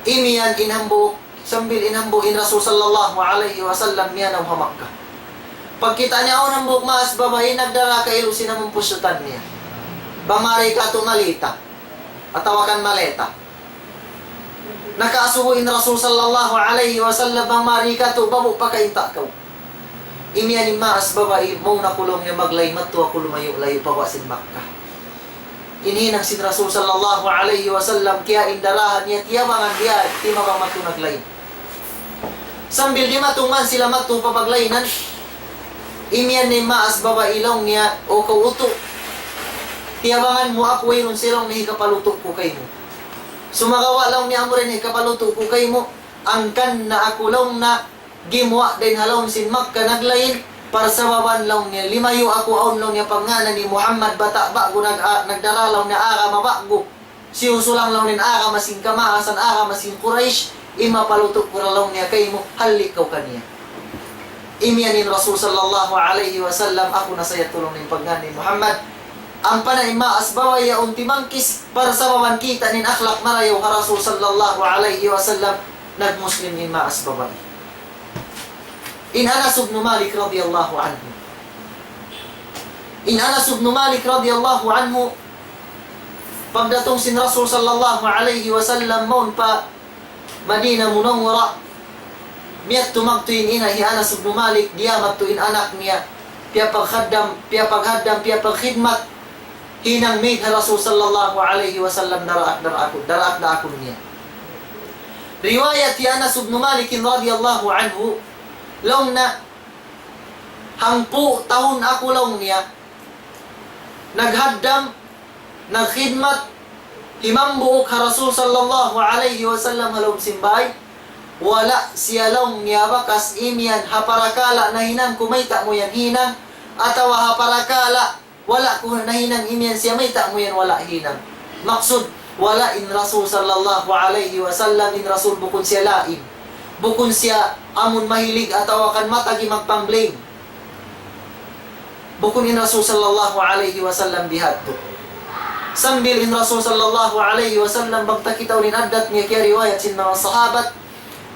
imian inhambo, sambil inhambo in Rasul sallallahu alaihi wasallam, niya ng hamakka. Pagkita niya, unang buk maas babae, nagdara ka ilusin na mong pusyutan niya. Bangari ka tumalita, atawakan maleta. Nakaasubo in Rasul sallallahu alaihi wasallam, bangari ka to, babu pa kainta ka. Imian ni maas babae, mau na kulong niya maglaymat to, ako lumayo-layo pa wasin Makkah. Inhinang sin Rasul sallallahu alaihi wasallam, kaya indarahan niya, tiyabangan niya, timabang matunaglayin. Sambil di matuman sila matupapaglaynan, imian ni maas babae ilaw niya, o kauto, tiyabangan mo ako yun silang nahikapaluto ko kay mo. Sumagawa lang niya mo rin hikapaluto ko kay mo, angkan na ako lang na gimwa din halong sin Makkah naglayin, para sa baban lang niya, limayo ako aon lang niya pangalan ni Muhammad, bata bago nagdaralaw niya aga mabago, siusulang lang nin aga masing kamaasan, aga masing Quraysh, imapaluto ko lang niya kay mo, halikaw kaniya. Imianin Rasul sallallahu alaihi wasallam, ako na saya tulong nin pangalan ni Muhammad, ang panay maas bawaya unti mangkis, para sa baban kita nin akhlak marayaw ha Rasul sallallahu alaihi wasallam, nagmuslim nin maas babay. In Anas ibn Malik radiyallahu anhu. In Anas ibn Malik radiyallahu anhu, pagdatong sin Rasul sallallahu alaihi wasallam maun pa Madinah Munawwara, miyat tumagtuin ina hi Anas ibn Malik, diamat tuin anak niya, piya pagkhadam, piya pagkhidmat, hinang maid ha Rasul sallallahu alaihi wasallam, daraak na ako niya. Riwayat hi Anas ibn Malik radiyallahu anhu, long na hangpu tahun ako long niya, naghaddam, nagkhidmat, himambuok ha Rasul sallallahu alaihi wasallam halong simbay, wala siya long niya bakas imian haparakala na hinang kumaita mo yan hinang, atawa haparakala wala ko na hinang imian siya maita mo yan wala hinang. Maksud, wala in Rasul sallallahu alaihi wasallam, in Rasul bukod siya lain, bukod siya amon mahilig atawakan matagi magpambling, bukod in Rasul sallallahu alaihi wasallam bihadto. Sambil in Rasul sallallahu alaihi wasallam, bagtakitaw rin addat niya kaya riwayat sin mga sahabat,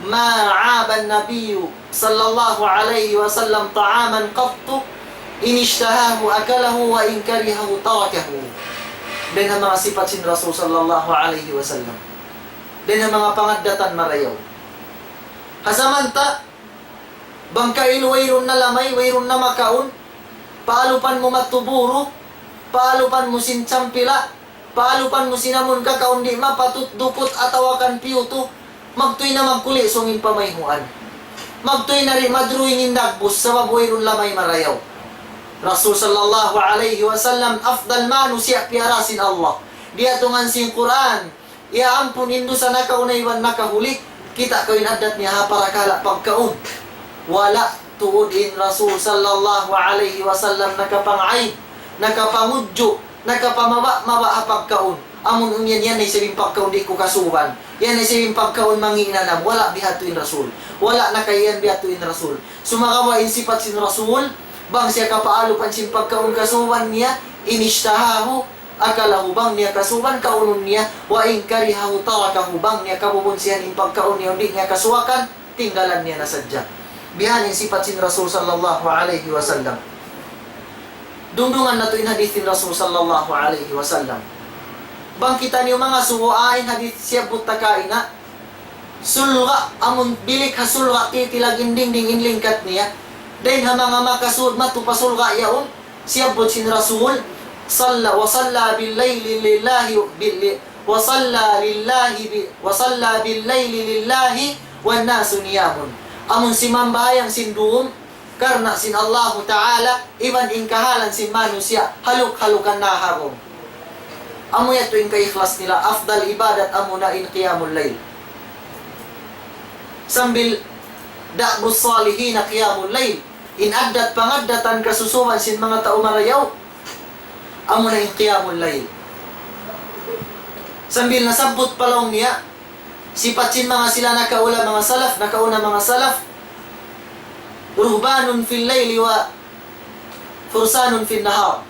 ma'aba nabiyu sallallahu alaihi wasallam ta'aman qattu, in ishtahahu akalahu wa in karihahu tarakahu. Din ang mga sifat sin Rasul sallallahu alaihi wasallam, din ang mga pangaddatan marayaw. Hasamanta, bangkain wayron na lamay, wayron na makaon, paalupan mo matuburo, paalupan mo sinsampila, paalupan mo sinamon kakaon di mapatut dupot atawakan piyuto, magtoy na magkuli sungin pamayhuan. Magtoy na rin madruingin dagbus sa babuwayron lamay marayaw. Rasul sallallahu alaihi wasallam afdal manu siya piarasin Allah. Dia tungan sing Quran. Ya ampun indu sana kaunaiwan nakahulik. Kita kawin adat niya ha para kala pagkaon. Wala tuudin Rasul sallallahu alaihi wasallam nakapangay, nakapangudyo, nakapamaba-maba ha pagkaon. Amun unyan yan ay sabing pagkaon di ko kasuban. Yan ay sabing pagkaon manginanam. Wala bihatuin Rasul. Wala nakayan bihatuin Rasul. Sumakawain sifat sin Rasul. Bang siya kapaalo pan sin pagkaon kasuban niya. Inishtahahu. Akalahu bang niya kasuban kaunon niya. Wa in karihahu tarakahu bang niya kabubunsihan in pagkaon niya. Hindi niya kasuwakan. Tinggalan niya na sadya. Bihanin sifat sin Rasul sallallahu alaihi wasallam. Dungdungan na to in hadithin Rasul sallallahu alaihi wasallam. Bang kita niyo mga suwain hadith siya butakain na sulga amun bilik hasulga titilag inding ding inlingkat niya then ha mga makasud matupasulga yaon siya but sin Rasul salla wa salla bil layli lillahi wa salla bil layli lillahi wan nasu niyamun amun si mambayang sindum karena sin Allah Ta'ala iban ingkahalan sin manusia haluk-halukan naharom. Amo ya tuwing ka-ikhlas nila, afdal ibadat amo na in qiyamul layl. Sambil da'bus salihin na qiyamul layl, inaddat pangaddatan kasusuman sin mga tao marayaw, amo na in qiyamul layl. Sambil nasabot palong niya, sipat sin mga sila nakaula mga salaf, nakauna mga salaf, ruhbanun fil layli wa fursanun fil nahar.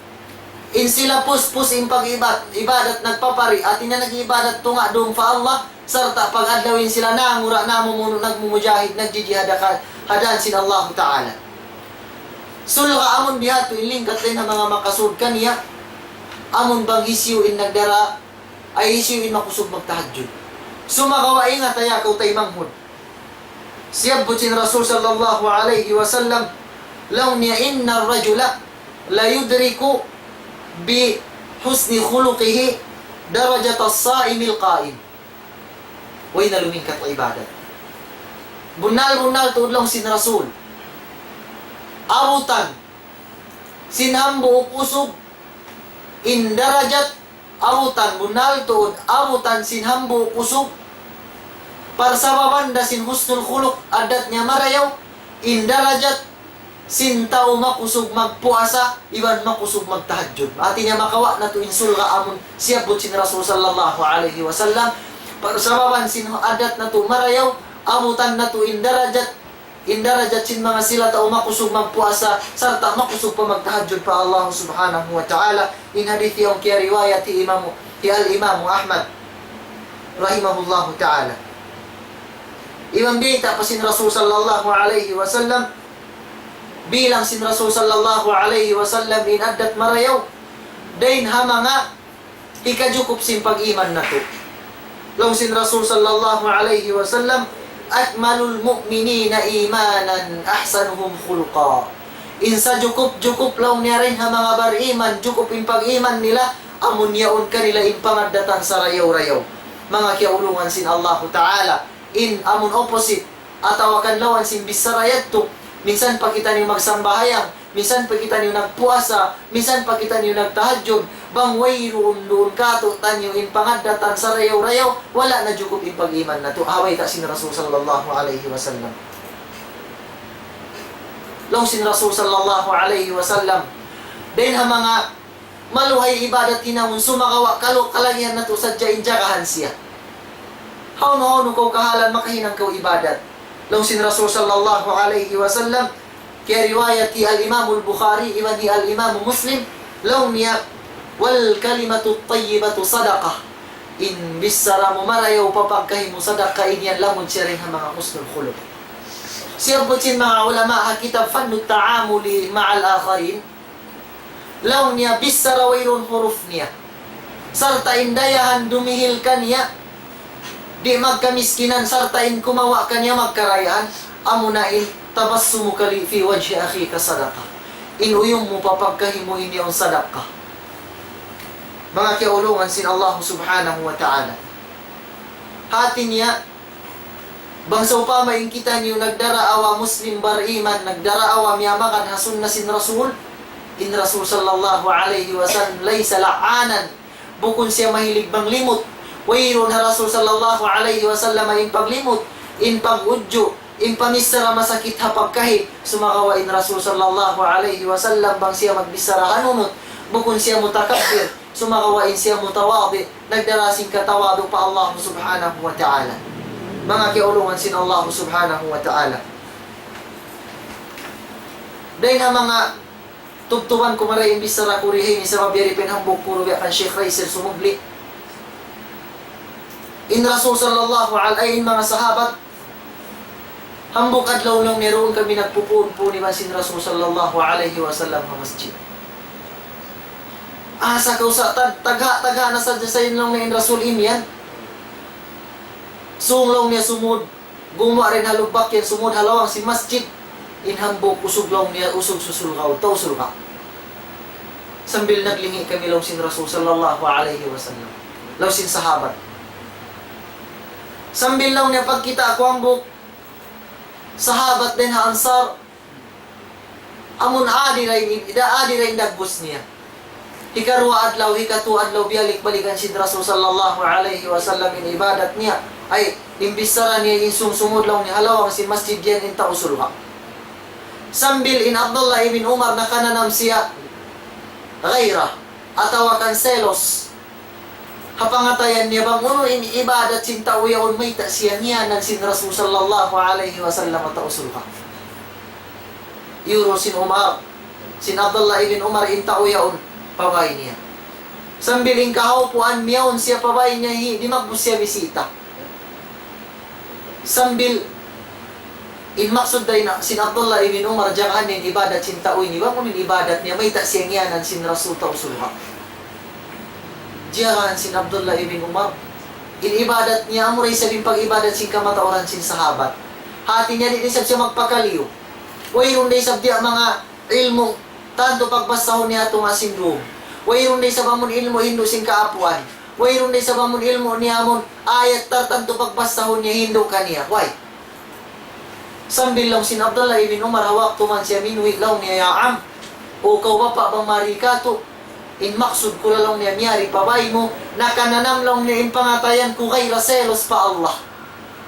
In sila pus in pag-ibadat nagpapari at inya nag-ibadat tunga doon fa Allah sarta pag-adlawin sila nangura namumuno nagmumujahid nagjijihad hadan sin Allah Ta'ala. Sulga amon bihato inlingkat din ang mga makasud kaniya amon bang hisyu in nagdara ay hisyu in makusog magtahajjud. Sumagawain nga taya kaw tay manghud. Siyabot sin Rasul sallallahu alaihi wasallam law niya inna rajula la yudriku bi husni khuluqihi darajat as-sa'im al-qa'im. Way nalumingkat ibadat. Bunal tuudlong sin Rasul. Arutan sinambu usub in darajat arutan bunal tuud arutan sinhambu usub parsababan da sin husnul khuluq adat nya marayaw in darajat sintao makusog magpuasa, iban makusog magtahajjud. Ati niya makawa na to insulga amon siyabot sin Rasul sallallahu alaihi wasallam. Pagsababan sin adat na to marayaw, amutan na to indarajat sin mga sila tao makusog magpuasa, sarta makusog pa magtahajjud pa Allah subhanahu wa ta'ala. In hadith yung kaya riwayat ti al-Imam Ahmad rahimahullahu ta'ala. Imam dita pa sin Rasul sallallahu alaihi wasallam bilang sin Rasul sallallahu alaihi wasallam in addat marayaw dain hama nga ikajukup sin pag-iman na to. Long sin Rasul sallallahu alaihi wasallam akmalul mu'minina imanan ahsanuhum khuluqa. In sa jukup long niya rin ha mga bariman jukup in pag-iman nila amun yaon kanila in pangaddatan sa rayaw-rayaw. Mga kiaulungan sin Allah Ta'ala in amun opposite atawakan lawan sin bisarayat to. Minsan pa kita niyo magsambahayang, minsan pa kita niyo nagpuasa, minsan pa kita niyo nagtahajjud, bang wayroon doon kato tanyo in pangaddatan sa rayaw-rayaw, wala na jukup in pag-iman na to. Away ta sin Rasul sallallahu alaihi wasallam. Long sin Rasul sallallahu alaihi wasallam. Then ha mga maluhay ibadat hinamon sumakawa kalagyan na to sadya injakahan siya. Hauno ko kahalan makahinang kaw ibadat. Long sin Rasul sallallahu alaihi wasallam kaya riwayat ti al-Imam al-Bukhari iwan ti al-Imam Muslim long niya wal kalimatu tayyibatu sadaqah in bisara mo marayaw papagkahi mo sadaqah inyan lamon siya rin mga husnul khuluq. Siya po sin mga ulama kitab fannu ta'amuli ma'al akharin long niya bisara wayrun huruf niya sarta indayahan dumihil ka niya di magkamiskinan sartain kumawa kanya magkarayaan amunain tabassumu kali fi wajhi akhika sadaqa in uyong mo papagkahimuin niya ang sadaqa. Mga kiaulungan sin Allah subhanahu wa ta'ala hati niya bangsa upama in kita niyo nagdaraawa muslim bar iman nagdaraawa miyamakan hasun na sin Rasul In Rasul sallallahu alaihi wasallam laysa la'anan. Bukod siya mahilig bang limot. Wayron ha Rasul sallallahu alaihi wasallam in paglimot, in pagudyo, in pamisara masakit ha pagkahi. Sumakawa in Rasul sallallahu alaihi wasallam bang siya magbisara hanunot. Bukod siya mutakabir, sumakawa in siya mutawadi. Nagdarasing katawado pa Allah subhanahu wa ta'ala. Mga kiulungan sin Allah subhanahu wa ta'ala. Dahil na mga tugtuban ko maray imbis sa rakurihin sa mabiyaripin hambog puro kan Sheikh Raisel sumubli. In Rasul sallallahu alaihi mga sahabat hambog adlaw lang meron kami nagpupun-puni man sin Rasul sallallahu alaihi wasallam ng masjid. Asa ka sa tagha na sa sayin lang ni Rasul imyan. Sunglong niya sumud guma rin halubak yan sumud halawang si masjid. Inhambog usog lang niya usog susulgaw taw sulga. Sambil naglingi kami law sin Rasul sallallahu alaihi wasallam. Law sin sahabat. Sambil law niya pagkita ako hambog sahabat din ha ansar. Amun adi ray dagbus niya. Hikarwa adlaw hikatu adlaw bialik-balikan sin Rasul sallallahu alaihi wasallam in ibadat niya. Ay imbisara niya insumsumod law ni halawang si masjid yan in taw sulga. Sambil in Abdullah ibn Umar nakananam siya gaira atawakan selos hapangatayan niya bang uno in ibadat sin tauyaon may ta siya niya ng sin Rasul sallallahu alaihi wasallam at usulha yuro sin Umar sin Abdullah ibn Umar in tauyaon pabay niya sambil in kahaupuan miyaon siya pabay niya di magbus siya bisita sambil in maksud day na sin Abdullah ibn Umar jangan in ibadat sin tauy ni ba kunin ibadat niya may ta siyang yanan sin Rasul tausulha. Jangan sin Abdullah ibn Umar in ibadat niya amuray sabing pag-ibadat sin kamatauran sin sahabat. Hati niya din siya magpakaliw. Wayron day sabdi mga ilmo tanto pagbasahon niya ito nga sin room. Wayron day sa bamun ilmo hindo sin kaapuan. Wayron day sa bamun ilmo niya amon ayat tanto pagbasahon niya hindo kaniya. Why? Sambil lang sin Abdullah ibn Umar hawak tuman siya minwi law niya yaam. O kau bapa bang marikato. In maksud ko lang niya miyari pabay mo. Nakananam lang niya in pangatayan ko kay raselos pa Allah.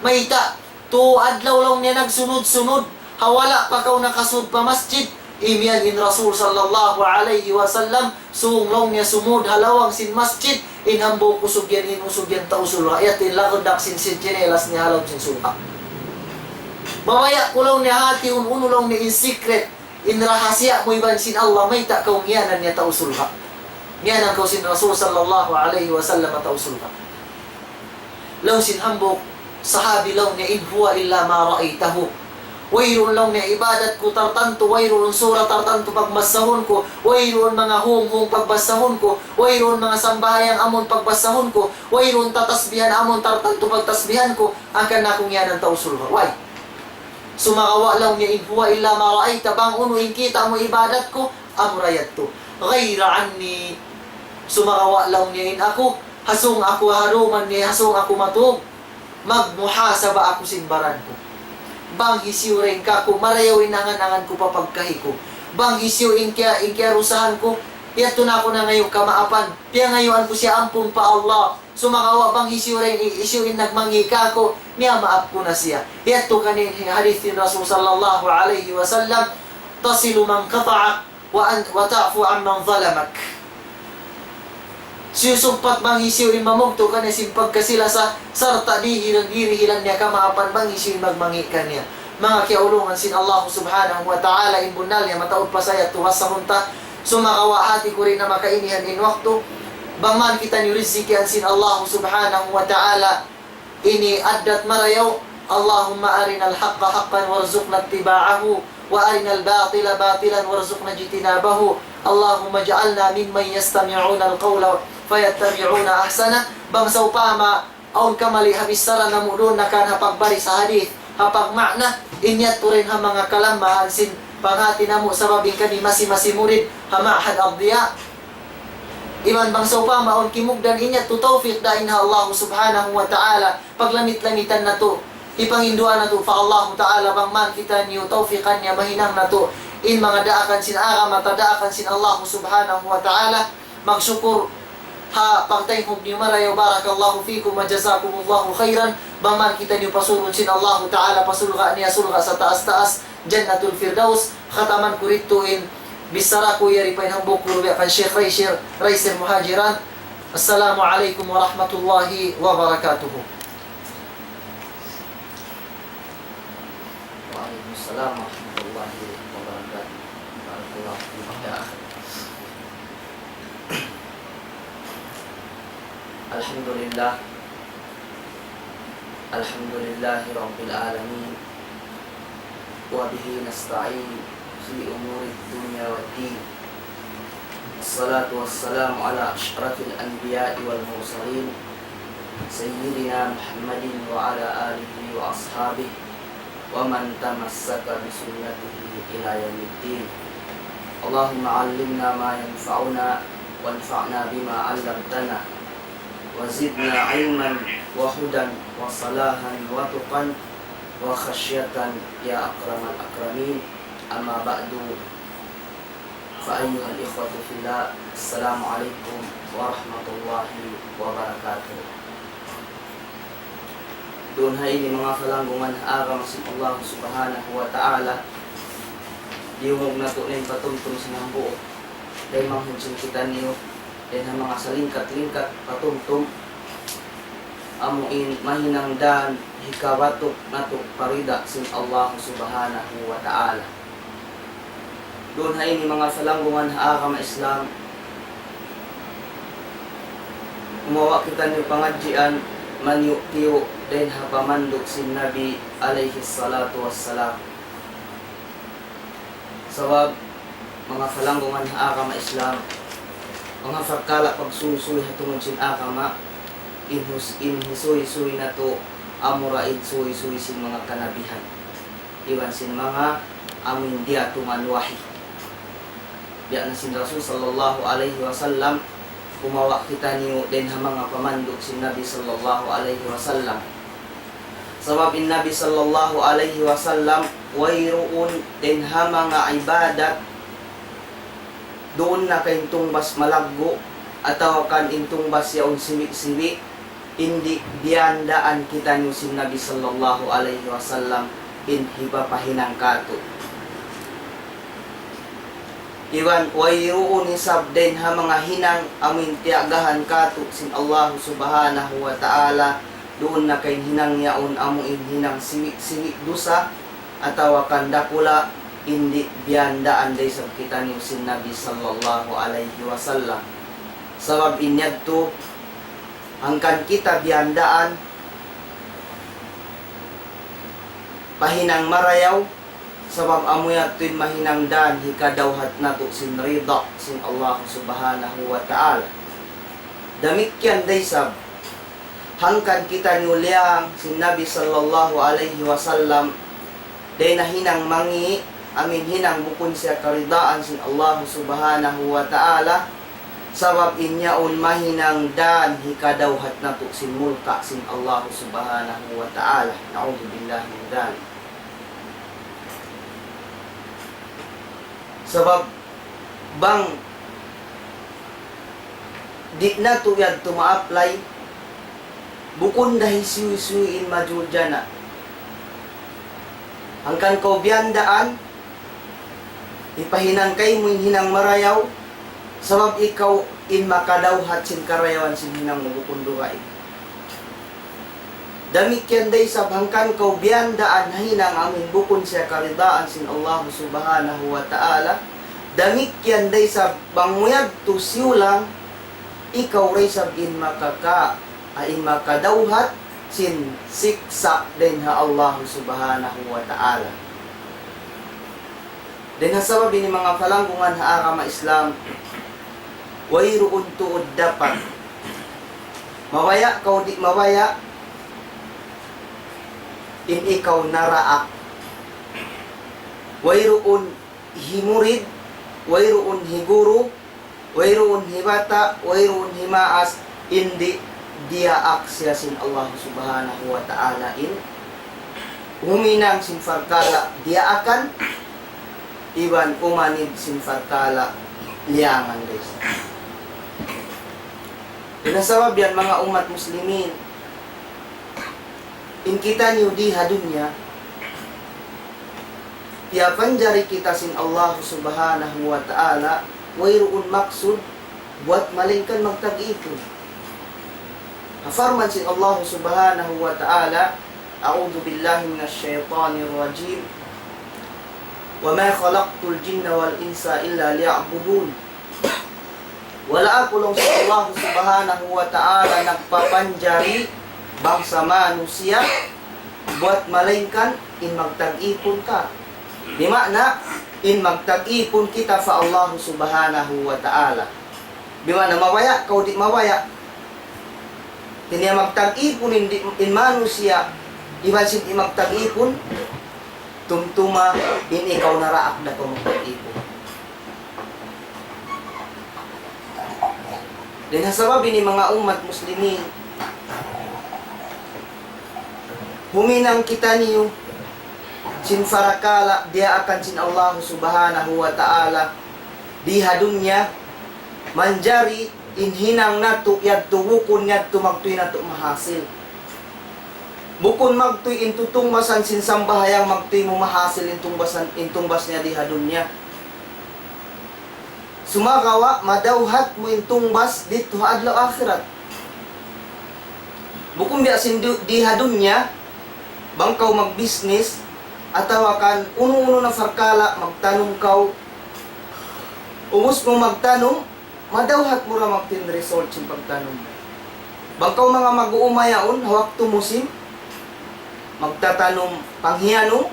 Mayta. Adlaw lang niya nagsunod-sunod. Hawala pa kau nakasud pa masjid. Imiyan in Rasul sallallahu alaihi wasallam. Sunglong niya sumud halawang sin masjid. Inhambog usugyan inusugyan tausul. Ayat in lagodak sin chinelas niya halaw sin suka. Mamaya kulaw niya hati uno lang niya in secret in rahasya mo iban sin Allah may ta kaung yanan niya tausulha. Yanan kau sin Rasul sallallahu alaihi wasallam tausulha. Law sin hambok sahabi law niya in huwa illa ma ra'aytahu. Wayron law niya ibadat ko tartanto wayron sura tartanto pagmasahon ko wayron mga hung pagbasahon ko wayron mga sambahayang amon pagbasahon ko wayron tatasbihan amon tartanto pagtasbihan ko akan akong yanan tausulha. Why? Sumakawa lang niya in huwa illa ma ra'ayta bang unuin kita mo ibadat ko amurayat to ghaira anni sumakawa lang niya in ako hasung ako haruman niya hasung ako matug magmuhasaba ako simbaran ko bang hisiw rin ka ko marayawin angan-angan ko papagkahi ko bang hisiw in kya rusahan ko yato na ako na ngayong kamaapan kaya ngayon ko siya ampun pa Allah sumakawa bang isyurin nagmangi ka ko niya maap ko na siya. Yato kanin hadith ni Rasul sallallahu alaihi wasallam tasilu man qata'ak wa ta'fu amman zalamak. Siyusumpat bang isyurin mamugto ka na simpag kasila sa sarta dirihilan niya kamaapan bang isyurin magmangi ka niya. Mga kiaulungan sin Allah subhanahu wa ta'ala imbunal niya mataod pa saya tuwas sa hunta sumakawa hati ko rin na makainihan in waktu bangman kita ni rizkian sin Allah subhanahu wa ta'ala ini addat marayaw Allahumma arinal haqqa haqqan warzuqna ittiba'ahu wa arinal batila batilan warzuqna jitinabahu Allahumma ja'alna mimman yastami'una alqawla fayattabi'una ahsana bangsaw pama aun kamali habisara na mudon na kan hapagbari sa hadith hapag makna inyat rin ha mga kalambahan sin panghati na mo sa babing kani masi murid hamahad abdiya iman bang sa upama on kimugdan inya to tawfiq dain ha Allah subhanahu wa ta'ala paglamit-lamitan na to ipanginduan na to fa Allah ta'ala bang man kita niyo tawfiqan niya mahinang na to in mga daakan sin aga matadaakan sin Allah subhanahu wa ta'ala magsyukur ha pagtayhog niyo marayo barakallahu fikum wa jazakumullahu khairan bangman kita niyo pasulun sin Allah ta'ala pasulga niya sulga sa taas-taas jannatul firdaus khataman kurituin bisara ko yari pa inang bukuro kan Sheikh Raiser Muhajiran. Assalamualaikum warahmatullahi wabarakatuh. Waalaikumsalam warahmatullahi wabarakatuh. Barakallahu fiik ya akhi. Alhamdulillah. Alhamdulillahi rabbil alamin. Wa bihi nasta'in fi umuri dunya waddin. Wassalatu wassalamu ala asyrafil anbiya'i wal mursalin sayyidina Muhammadin wa ala alihi wa ashabihi wa man tamassaka bi sunnatihi ila yaumiddin. Allahumma 'allimna ma yanfa'una wanfa'na bima 'allamtana wa zidna 'ilman wa hudan wa salahan wa tuqan wa khasyatan ya akramal akramin. Amma ba'du. Fa ayyuhal ikhwatu fillah, assalamu alaikum warahmatullahi wabarakatuh. Doon hay ni mga kalanggungan agam sa Allah subhanahu wa ta'ala diumog na to nin patumtum sa nambuo dahil manghunsin kita niyo dahil ang mga salingkat-lingkat patumtum amuin mahinangdan hikawatok na to parida sin Allah subhanahu wa ta'ala. Doon hay ni mga salanggungan agam Islam umawa kita niyo pangadjian manyu-tiyo dan hapamanduk sin Nabi alaihi salatu wassalam. Sawab mga falanggungan agama Islam mga fakala pagsusuy hatungod sin agama inhisuy-suy na to amura insuy-suy sin mga kanabihan iwan sin mga amin dia tumanwahi diya na sin Rasul sallallahu alaihi wasallam kumawa kita niyo din ha mga pamandok si Nabi sallallahu alaihi wasallam. Sabab in Nabi sallallahu alaihi wasallam wayruun din ha mga ibadat doon na kay tumbas malaggo ataw kan intumbas yaon siwi-siwi indi biandaan kita niyo si Nabi sallallahu alaihi wasallam in hiba pahinang kato. Iwan wayruun hisab din ha mga hinang amin tiagahan kato sin Allah subhanahu wa ta'ala doon na kay hinang yaon amuin hinang siwi dusa atawa kandakula indi biyandaan day sab kita niyo sin Nabi sallallahu alaihi wasallam. Sabab inyadto hangkan kita biyandaan pahinang marayaw sabab amuya tuin mahinangdan hikadawhat nato sin rida sin Allah subhanahu wa ta'ala. Damikyan day sab hangkan kita niuliang sin Nabi sallallahu alaihi wasallam day na hinang mangi amin hinang bukon siya karidaan sin Allah subhanahu wa ta'ala sabab inyaon mahinangdan hikadawhat nato sin mulka sin Allah subhanahu wa ta'ala. Na'udzubillahi min dzalik. Sabab bang di na tuyad tuma-apply bukon dahil suy-suyin majudya hangkan kau biyandaan ipahinang kay mo hinang marayaw sabab ikaw in makadawhat sin karayawan sin hinang mabukon duhay. Damikyan day sab hangkan kau biyandaan hinang amin bukon siya karidaan sin Allah subhanahu wa ta'ala. Damikyan day sab banguyag to siulang ikaw ray sab in makadawhat sin siksa din ha Allah subhanahu wa ta'ala. Din ha sabab ini mga falanggungan ha agama Islam wayruun tuod dapat mawaya kau di mawaya in ikaw naraak wayruun himurid wayruun higuro wayruun hibata wayruun himaas indi dia aksya sin Allah subhanahu wa ta'ala in huminang sin farkala dia akan iban umanid sin farkala liangan guys. Pinasabab yan mga umat muslimin. In kita niyo di hadunya. Tiapan jari kita sin Allah subhanahu wa ta'ala wayruun maksud buat malingkan magtag-ipon. Hafarman sin Allah subhanahu wa ta'ala, a'udhu billahi minasyaitanir rajim, wa ma khalaqtul jinna wal insa illa liya'budun. Wala ako lang sa Allah subhanahu wa ta'ala nagpapanjari bangsa manusia buat malingkan in magtag-ipon ka. Di makna in magtag-ipon kita sa Allah subhanahu wa ta'ala. Di makna mawaya, kau di mawaya. Kanya magtag-ipon in manusia, ibasin in magtag-ipon, tumtuma in ikaw naraak na kau magtag-ipon. Din hasabab ini mga umat muslimin, huminang kita niyo sin farakala dia akan sin Allah subhanahu wa ta'ala di hadunya manjari inhinang natu yadto bukon yadto magtuy natu mahasil bukon magtuy intutong basan sin sambahayang magtuy mo mahasil intong bas niya di hadunya sumagawa madawhat mo intong bas dito adlaw akhirat bukon biya sin di hadunya bangkaw magbisnis ataw kan uno-uno na farkala magtanong kaw ubos mo magtanong madawhat mo ra magtin result sin pagtanong bangkaw mga mag-uumayaon hawak tumusim magtatanong panghiano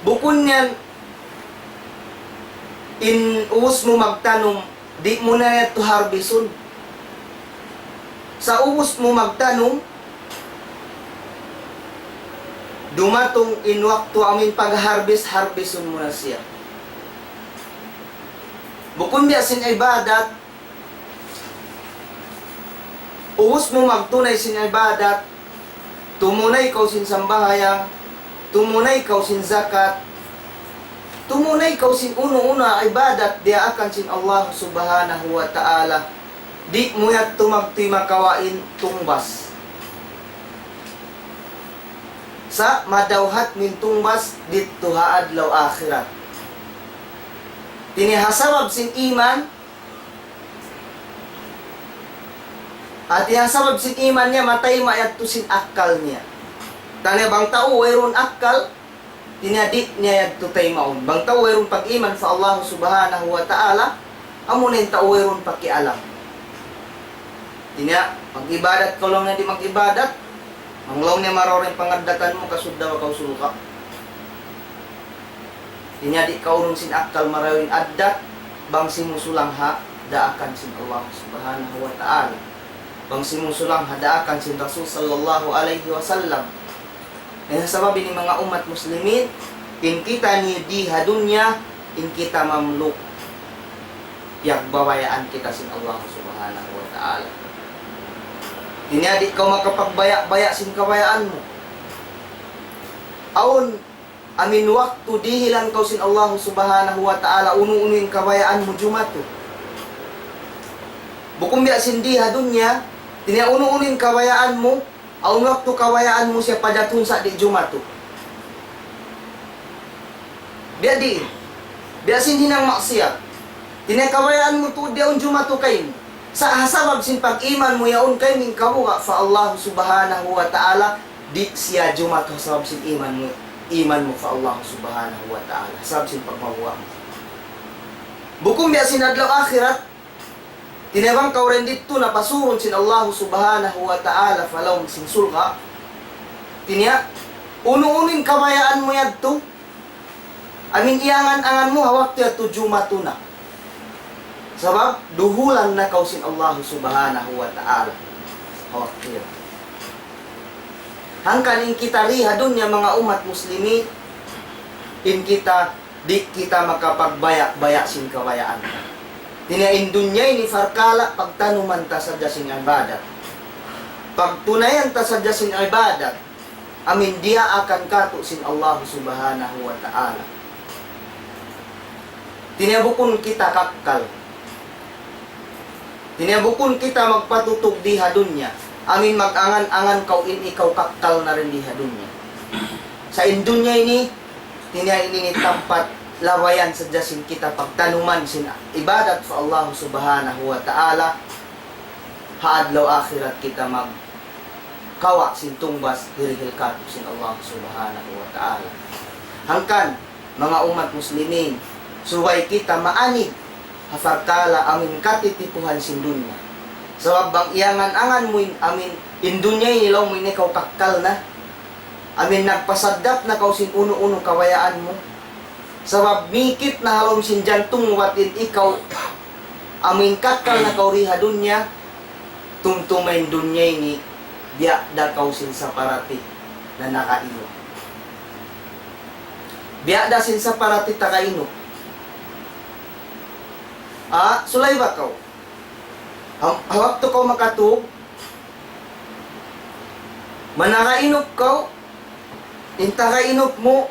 bukon yan in ubos mo magtanong di mo na neto harbison sa ubos mo magtanong dumatong inwakto amin pag-harvest mo na siya. Bukon biya sin ibadat, uus mo magtunay sin ibadat, tumunay kaw sin sambahayang, tumunay kaw sin zakat, tumunay kaw sin uno-una ibadat, dia akan sin Allah subhanahu wa ta'ala, di mo yat tumagtoy makawain tungbas. Sa madawhat min tumbas dito haadlaw akhirat. Tinihasabab sin iman at tinihasabab sin iman niya matay mayat to sin akal niya. Tanya bang tao wayron akal tinadit niya yad to tay maon. Bang tao wayron pag-iman sa Allah subhanahu wa ta'ala amo na yung tao wayron pakialam. Tinya mag-ibadat ko lang na di mag-ibadat ang law niya maroring pangaddakan mo kasuddaw kaw sulka. Inya di kaunong sin akal marawin addat bang simusulang ha daakan sin Allah subhanahu wa ta'ala. Bang simusulang ha daakan sin Rasul sallallahu alaihi wasallam. Kaya sabab ini mga umat muslimin in kita ni di hadunya in kita mamluk yak bawayaan kita sin Allah subhanahu wa ta'ala. Inya di kau makapagbaya-baya sin kabayaan mo. Aun amin waktu dihilang kau sin Allah subhanahu wa ta'ala unu-unuin kabayaan mo jumato. Bukum biya sin di hadunya, tinya unu-unuin kabayaan mo, aun waktu kabayaan mo siya padatun sa di jumato. Biya di, biya sin hinang maksiat. Tinya kabayaan mo tu dia un jumato kain. Sa hasabab sin pag-iman mo yaon kay min kabuga fa Allah subhanahu wa ta'ala di siya jumat hasabab sin iman mo fa Allah subhanahu wa ta'ala hasabab sin pagmabuwa mo bukum biya sin adlaw akhirat tinebang kaw rin dito na pasuron sin Allah subhanahu wa ta'ala falaw sin sulka tinya uno-unin kabayaan mo yadto amin iyangan-angan mo hawak yadto jumato na sabab duhulan na kausin Allah subhanahu wa ta'ala. Okay. Hangkanin kita riha dun ya mga umat muslimi in kita di kita makapagbaya-baya sin kabayaan. Tinain dunya ini farkala pagtanuman ta sa jasing ibadat. Pagtunayan ta sa jasing ibadat amin dia akan kato sin Allah subhanahu wa ta'ala. Tinabukon kita kakkal. Tinabukon kita magpatutog di hadunya. Amin mag-angan-angan kau in ikaw kakkal na rin di hadunya. Sa indunya ini, tinya ini tampat lawayan sa jasin kita pagtanuman sin ibadat sa Allah subhanahu wa ta'ala. Haadlaw akhirat kita magkawa sin tungbas hirihil kato sin Allah subhanahu wa ta'ala. Hangkan, mga umat muslimin, suway kita maanig hafarkala amin katitipuhan sin dunya. Sabab bang iyangan-angan mo amin indunya ilaw mo ikaw kakkal na. Amin nagpasadap na kau sin uno-uno kawayaan mo. Sabab mikit na halom sin jantung watin ikaw amin kakkal na kau riha dunya. Tumtumain dunya ini biya da kau sin saparati na nakaino. Biya da sin saparati takaino. Sulay ba kau? Hawak to kau makatug, manakainop kau, intakainop mo,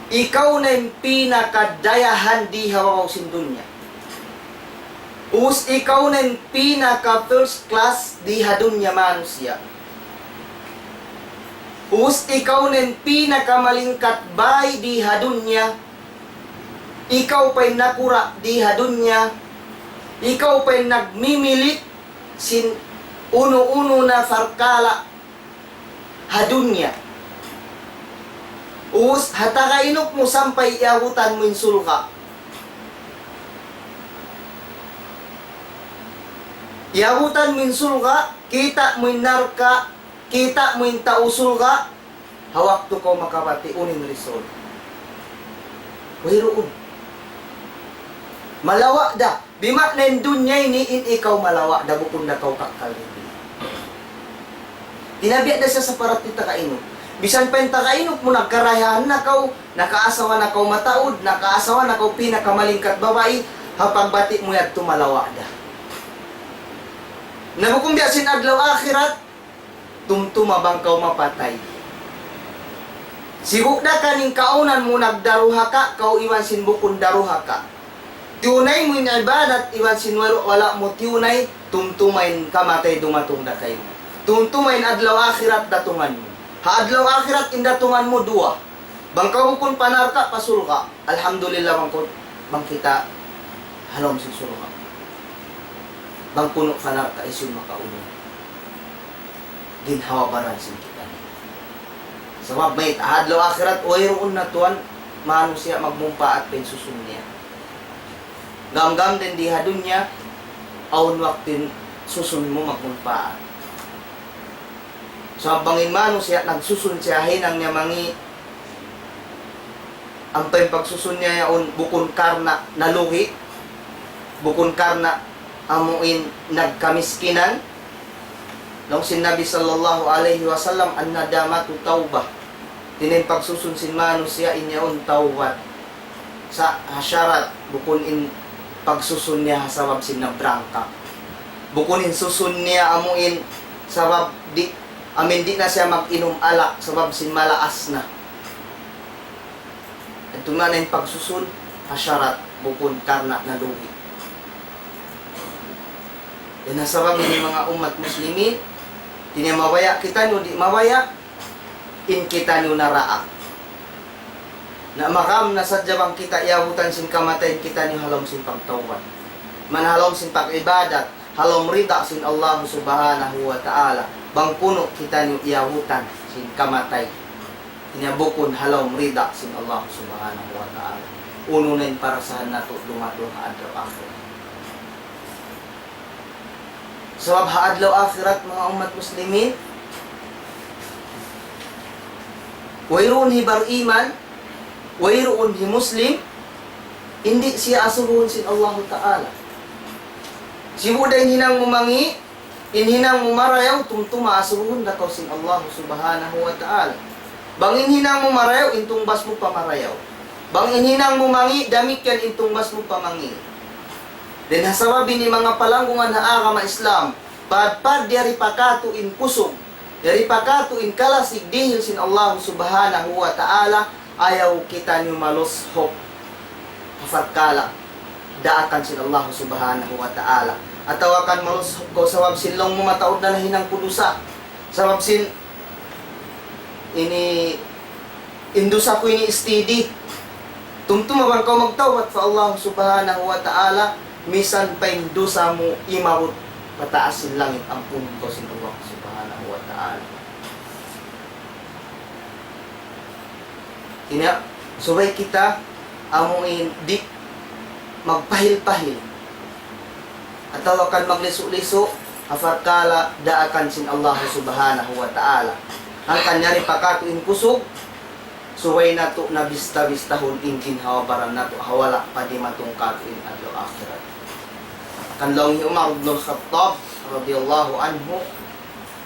ikaw na yung pinakadayahan di hawaw sin dunya. Us ikaw na yung pinaka first class di hadunya manusia. Us ikaw na yung pinaka malingkat bay di hadunya. Ikaw pa'y nakura di hadunya. Ikaw pa'y nagmimilit sin uno-uno na farkala hadunya. Us hatakainok mo sampay iahutan mo insulka. Iahutan mo insulka, kita mo narka, kita mo tausulka, hawak to ko makabati unin risol. Wairoon. Malawa da. Bima na dunya ini in ikaw malawa da bukod na kau kakkal. Tinabiya na siya sa paratita kainok. Bisan pa yung takainok mo nagkarayahan na kau, nakaasawa na kau mataod, nakaasawa na kau pinakamalingkat babae, hapagbati mo yan tumalawa da. Nabukong biya sin adlaw akhirat, tumtumabang kau mapatay. Sibuk da kaning kaunan mo nagdaruha ka, kau iwan sin bukon daruha ka. Tunay mo yung ibadat, iwan sin wala mo tunay, tumtumain kamatay dumatong da kayo. Tumtumain adlaw akhirat datungan mo. Haadlaw akhirat indatungan mo dua. Bangkaw mo kung panarka, pasulka. Alhamdulillah bang kita halom sin sulka. Bang puno panarka isun makaulo. Ginhawa baran sin kita. Sabab may adlaw akhirat oyroon na tuan, mano siya magmumpa at pensusun niya. Gam-gam din di hadunya, aun waktin susun mo magmumpa. So, bangin mano siya, nagsusun siya, hinang niya mangi, ang pagsusun niya yaon, bukon karna naluhi, bukon karna amuin nagkamiskinan, nung sinabi sallallahu alaihi wasallam, an nadamatu tawbah, tinin pagsusun sin mano siya, inyaon tawbat, sa hasyarat, bukon in pagsusun niya, sabab sin nabrangka, bukon in susun niya, amuin, sabab di, amin di na siya mag-inom alak sabab sin malaas na. Ito nga na yung pagsusun, hasyarat, bukod karna na lugi. Yan ang sabab ng mga umat muslimin, tinya mawaya kita nyo, di mawaya, in kita nyo naraa. Na makam na sadyabang kita iabutan sin kamatayin kita nyo halom sin pagtawad. Manhalom sin pag-ibadat, halom rida sin Allah subhanahu wa ta'ala. Bang puno kita nyo iahutan sin kamatay. Inyabukon halom rida sin Allah subhanahu wa ta'ala. Uno na yung parasahan na ito dumadong haadlaw akhirat. Sabab haadlaw akhirat mga umat muslimin, wayroon hibar iman, wayroon hi muslim, hindi siya asubuhon sin Allah ta'ala. Sibuday hinang mumangi, inhinang mumarayaw, tumtuma asuhun na kau sin Allah subhanahu wa ta'ala. Bang inhinang mumarayaw, intumbas mo pamarayaw. Bang inhinang mumangi, damit yan intumbas mo pamangi. Den hasawabi ni mga palanggungan na agama Islam, padpad diari pakato in kusog, Dari pakatuin kala sigdihil sin Allah subhanahu wa ta'ala, ayaw kita niyo malushok kafarkala daakan sin Allah subhanahu wa ta'ala. At awakan malushok ko sawab silong mo mataod na nahinang kudusa. Sawab sin ini indusa ko ini steady. Tumtumabang ka magtawat fa Allah subhanahu wa ta'ala, misan pa indusa mo imawot pataas sin langit ang punto sin Allah subhanahu wa ta'ala. Kina, subay kita amuin di magpahil-pahil at awakan magliso-liso afarkala daakan sin Allah subhanahu wa ta'ala. Ang kanyari pakatuin kusog suway na to na bista-bistahon injin hawabaran na to hawala pa di matong katuin adlaw akhirat. Kanlaw ni Umar ibn al-Khattab radiyallahu anhu,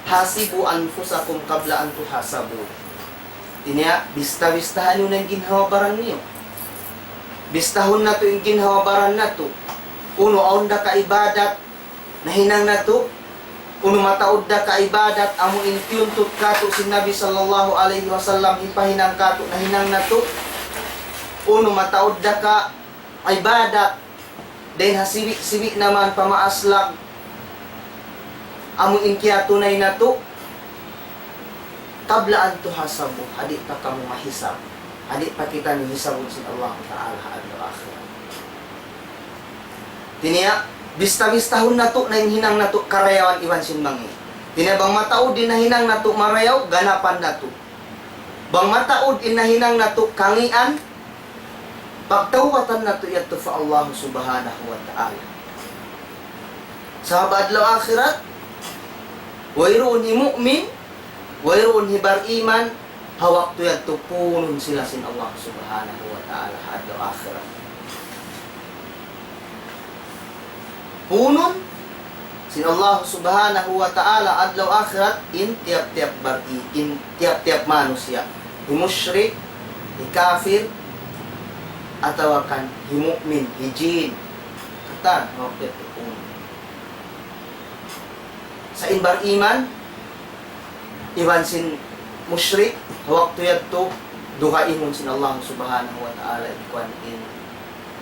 hasibu anfusakum qabla an tuhasabu. Tinya, bista-bistahan yun ang ginhawabaran niyo. Bistahon na to yung ginhawabaran na to. Uno, aon da ka ibadat, nahinang na to. Uno, mataod da ka ibadat, amo intiuntut ka to si Nabi sallallahu alaihi wasallam, ipahinang ka to, nahinang na to. Uno, mataod da ka ibadat, dahil hasiwi-siwi naman pamaaslag, amo inkiya tunay na to. Kablaan to hasabu, hadi pa kamo mahisab. Hadi pa kita ni hisabon sin Allah Ta'ala adlaw akhirat. Tiniya, bista-bistahon na to na hinang na to karayawan iwan sin mangi. Tiniya, bang mataod din na hinang na to marayaw, ganapan na to. Bang mataod din na hinang na to kangian, pagtawatan na to yato fa Allah subhanahu wa ta'ala. Sa adlaw akhirat, wayroon ni mu'min, wayroon hibar iman, hawak to yan to punon sila sin Allah subhanahu wa ta'ala adlaw akhirat. Punon sin Allah subhanahu wa ta'ala adlaw akhirat in tiap-tiap bari, in tiap-tiap manusia. Himusyrik, hikafir, atawakan himu'min, hijin. Katan, hawak to yan to punon. Sa inbar iman, iwan sin musyrik, hawak to yan to, dukaingon sin Allah subhanahu wa ta'ala, ikuan in,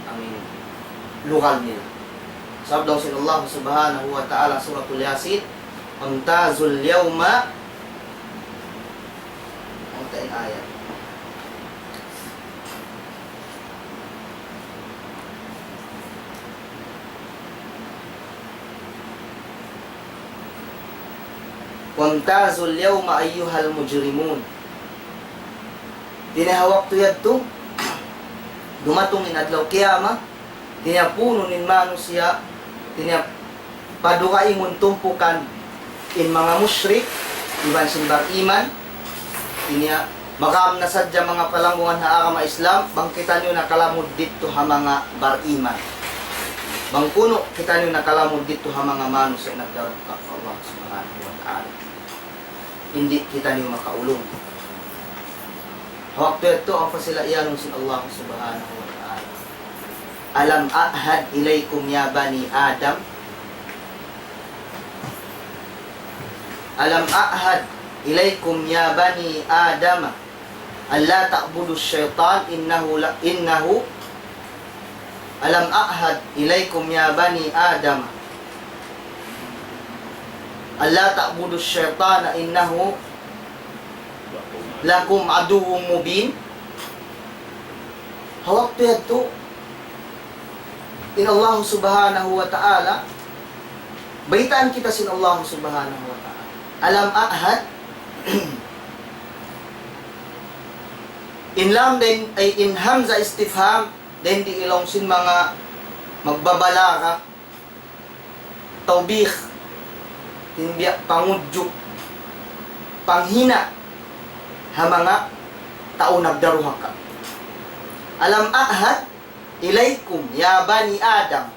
amin, lugal nila. Sabdaw sin Allah subhanahu wa ta'ala, suratul Yasin, amtazul yawma, ang tain ayat. Wamtazul yawma ayyuhal mujrimun. Tinahawak to yan to, dumatong in adlaw kiyama, tinapuno nin manusia, padukaingon tumpukan in mga musyrik, iwan simbar iman, tinya makam na sadya mga palangungan na agama Islam, bang kita nyo nakalamod dito ha mga bar iman. Bang puno, kita nyo nakalamod dito ha mga manusia nagdarong ka Allah subhanahu wa ta'ala. Hindi kita niyo makaulong. Hawak to ito ang fasila sin Allah subhanahu wa ta'ala. Alam ahad ilaykum ya bani Adam. Alam ahad ilaykum ya bani Adam. Alla ta'budu syaitan innahu alam ahad ilaykum ya bani Adam. Allah ta'budu syaitana innahu lakum aduwwum mubin. Hawak to yan to in Allah subhanahu wa ta'ala, baitaan kita sin Allah subhanahu wa ta'ala. Alam ahad in lam din ay in hamza istifham din di ilong sin mga magbabalaka tawbih, tinbiya pangudyo, panghina ha mga tao nagdaruha ka. Alam ahad ilaykum ya bani Adam.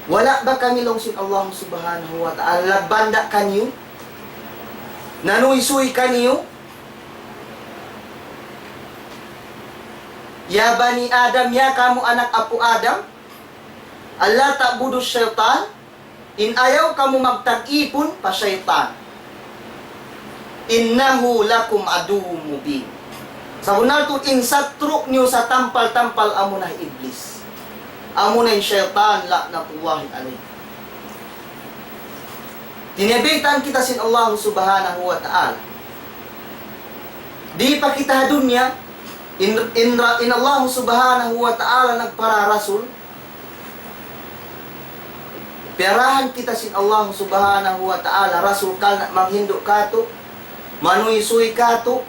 Wala ba kami longsin Allah subhanahu wa ta'ala banda kanyo? Nanuisuy kanyo? Ya bani Adam, ya kamu anak apu Adam. Allah ta'budu syaitan. in ayaw kamo magtag-ipon pa syaitan. Innahu lakum aduwwum mubin. Sa bunal to insatruk niyo sa tampal-tampal amo na iblis. Amo na yung syaitan laknatullahi alayhi. Tinabitan kita sin Allah subhanahu wa ta'ala. Di pa kita dunya, in Allah subhanahu wa ta'ala nagpara rasul. Perahan kita sin Allah subhanahu wa ta'ala, rasul kal na manghindo kato, manuisuy kato,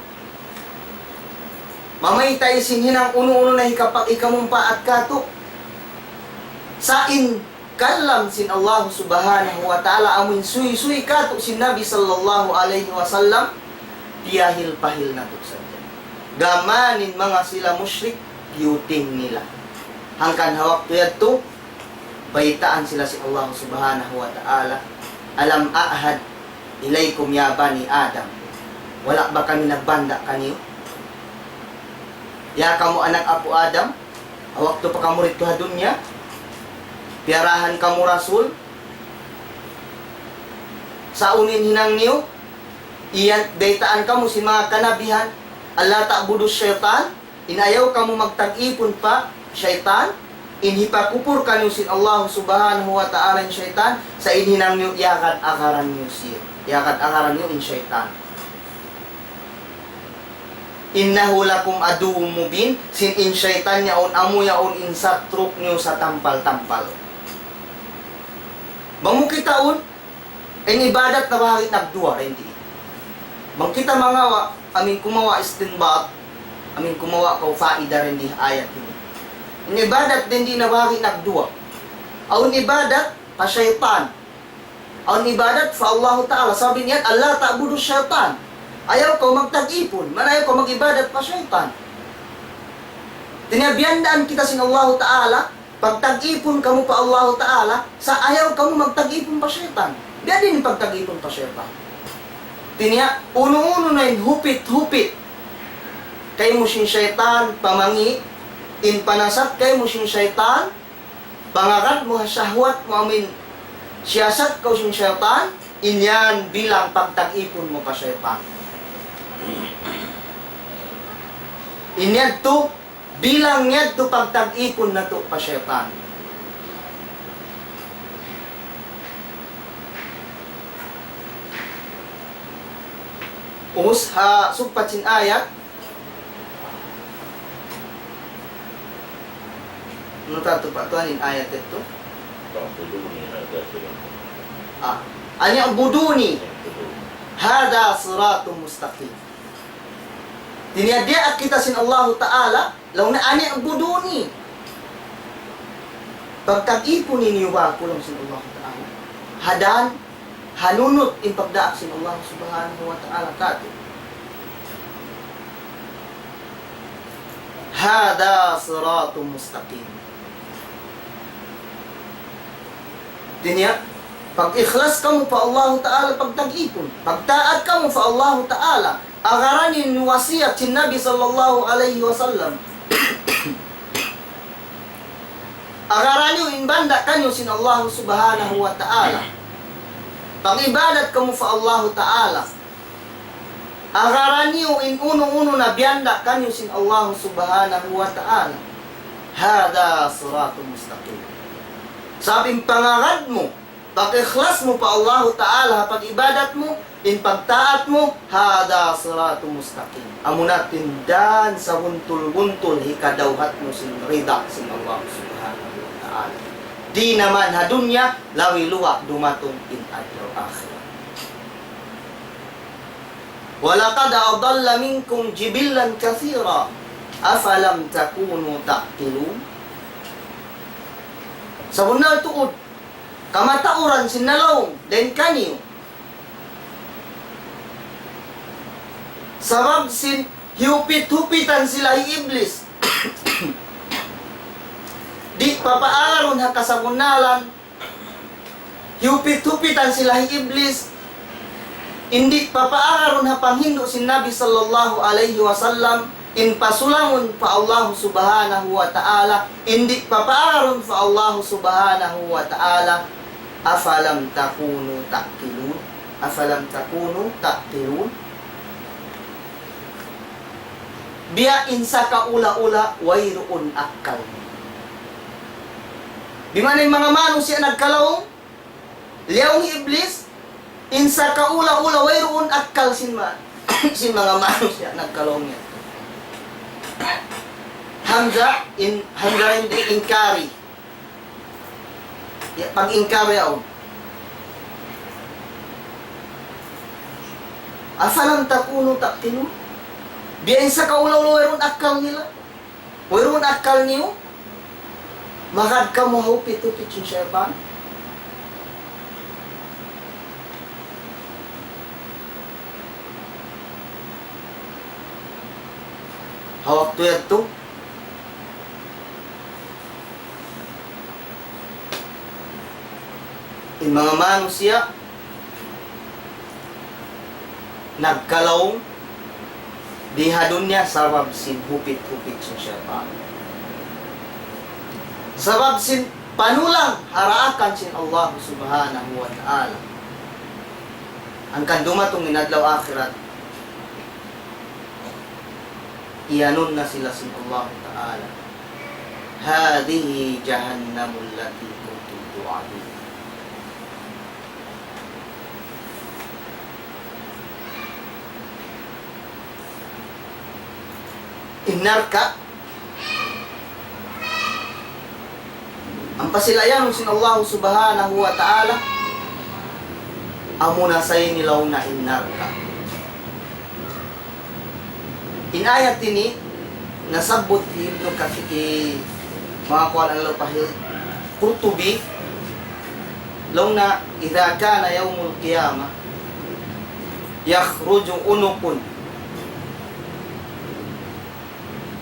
mamaytay sin hinang uno-uno na hikapak ikamumpaat kato, sain kalam sin Allah subhanahu wa ta'ala amin suy-suy kato sin Nabi sallallahu alaihi wasallam, tiyahil pahil na to sadya. Gamanin mga sila musyrik, yuting nila. Hangkan hawak tuyad to, baitaan sila si Allah subhanahu wa ta'ala, alam ahad ilaykum ya bani Adam, wala ba kami nagbanda kaniyo? Ya kamu anak apo Adam, awak to pa kamurit to dunya, piarahan kamu rasul, sa unin hinang niyo, iyan baitaan kamu si mga kanabihan, Allah ta'budu syaitan, inayaw kamu magtag-ipon pa syaitan, inhipakupur kanyo sin Allah subhanahu wa ta'ala in syaitan, sa inhinang nyo yakad akaran nyo siya. Yakad akaran nyo in syaitan. Innahu lakum aduwwum mubin, sin in syaitan yaon amo yaon in satruk nyo sa tampal-tampal. Bango kitaon, in ibadat na bakit nagduwa, hindi. Bang kita mga amin kumawa istinbat, amin kumawa ko faida rin di ayat ini. Ang ibadat din di nabaki nagduwa. Ang ibadat pa syaitan. Ang ibadat fa Allah Ta'ala. Sabi niya, Allah ta'budu syaitan. Ayaw ko magtag-ipon. Manayaw ko mag-ibadat pa syaitan. Tinabiyandaan kita sin Allah Ta'ala, pagtag-ipon kamo pa Allah Ta'ala, sa ayaw kamo magtag-ipon pa syaitan. Diyan din pagtag-ipon pa syaitan. Tinya, uno-uno na yun, hupit-hupit. Kay mo sin syaitan, pamangi, in panasat kay mo sin syaitan, pangakat mo syahwat mo amin siyasat ko sin syaitan, inyan bilang pagtag-ipon mo pa syaitan. Inyan to, bilang niya to pagtag-ipon na to pa syaitan. Usha supat sin ayat, ano tato pa ito? Anin ayat ito? Ani ang buduni, hada siratum mustaqim. Diniyadya kita sin Allah Ta'ala, law na ani ang buduni. Pagtag-ipon ninyo ba kulang sin Allah Ta'ala? Hadan, hanunot in pagdaak sin Allah Subhanahu wa Ta'ala kato. Hada siratum mustaqim. Dinya, pag-ikhlas ka mo pa Allah Ta'ala pagtag-ipon, pagtaat ka mo pa Allah Ta'ala, agaranin wasiyat si Nabi sallallahu alaihi wasallam. Agaranin inbanda kanyo sin Allah subhanahu wa ta'ala. Pag-ibadat ka mo pa Allah Ta'ala. Agaranin in uno-uno na biyanda kanyo sin Allah subhanahu wa ta'ala. Hada siratul mustaqim. Sabing pangangad mo, pag-ikhlas mo pa Allah Ta'ala, pag-ibadat mo, in pagtaat mo, hada siratul mustaqim. Amo natin dan sa buntul-buntul, hikadawhat mo sin rida sin Allah Subhanahu wa Ta'ala. Di naman hadunya, lawi luwa, dumatong in adlaw akhirah. Walaqad adalla minkum jibillan kathira, afalam takunu ta'qilun. Sa bunal tuod, kamatauran sinalaw, den kaniyo. Sabab sin hiupit-hupitan sila iblis. Di papaaron ha kasabunalan, hiupit-hupitan sila iblis. Hindi papaaron ha panghindo sin Nabi sallallahu alaihi wasallam, in pasulangon pa Allah subhanahu wa ta'ala, hindi papaaron pa Allah subhanahu wa ta'ala, Afalam takunu ta'qilun? Afalam takunu ta'qilun? Biya insa ka ula-ula wayruun akal. Di mana yung mga manusia nagkalaong liyaong iblis insa ka ula-ula wayruun akal sin mga manusia nagkalaong yan. Hamza hindi inkari. Ya, pag inkari ako. Afalam takunu ta'qilun? Biyain sa kaulaw wayroon akal nila. Wayroon akal niyo. Makad ka mo hupit-hupit yung syaitan. Hawak to yan to. Yung mga manusia nagkalawong dihadon niya sabab sin hupit-hupit sa syaitan. Sabab sin panulang haraakan sin Allah subhanahu wa ta'ala. Ang kandumatong inadlaw akhirat, iyanon na sila sin Allah ta'ala. Hadihi jahannamul lati kuntum tu'adun. Inarka ang pasilayan sin Allah subhanahu wa ta'ala amo na say nilaw na inarka. Inayat ini nasabot hibno kakiki mga kuwan ang lupahil Qurtubi law na idha kana yawmul qiyamah yakhruju unukun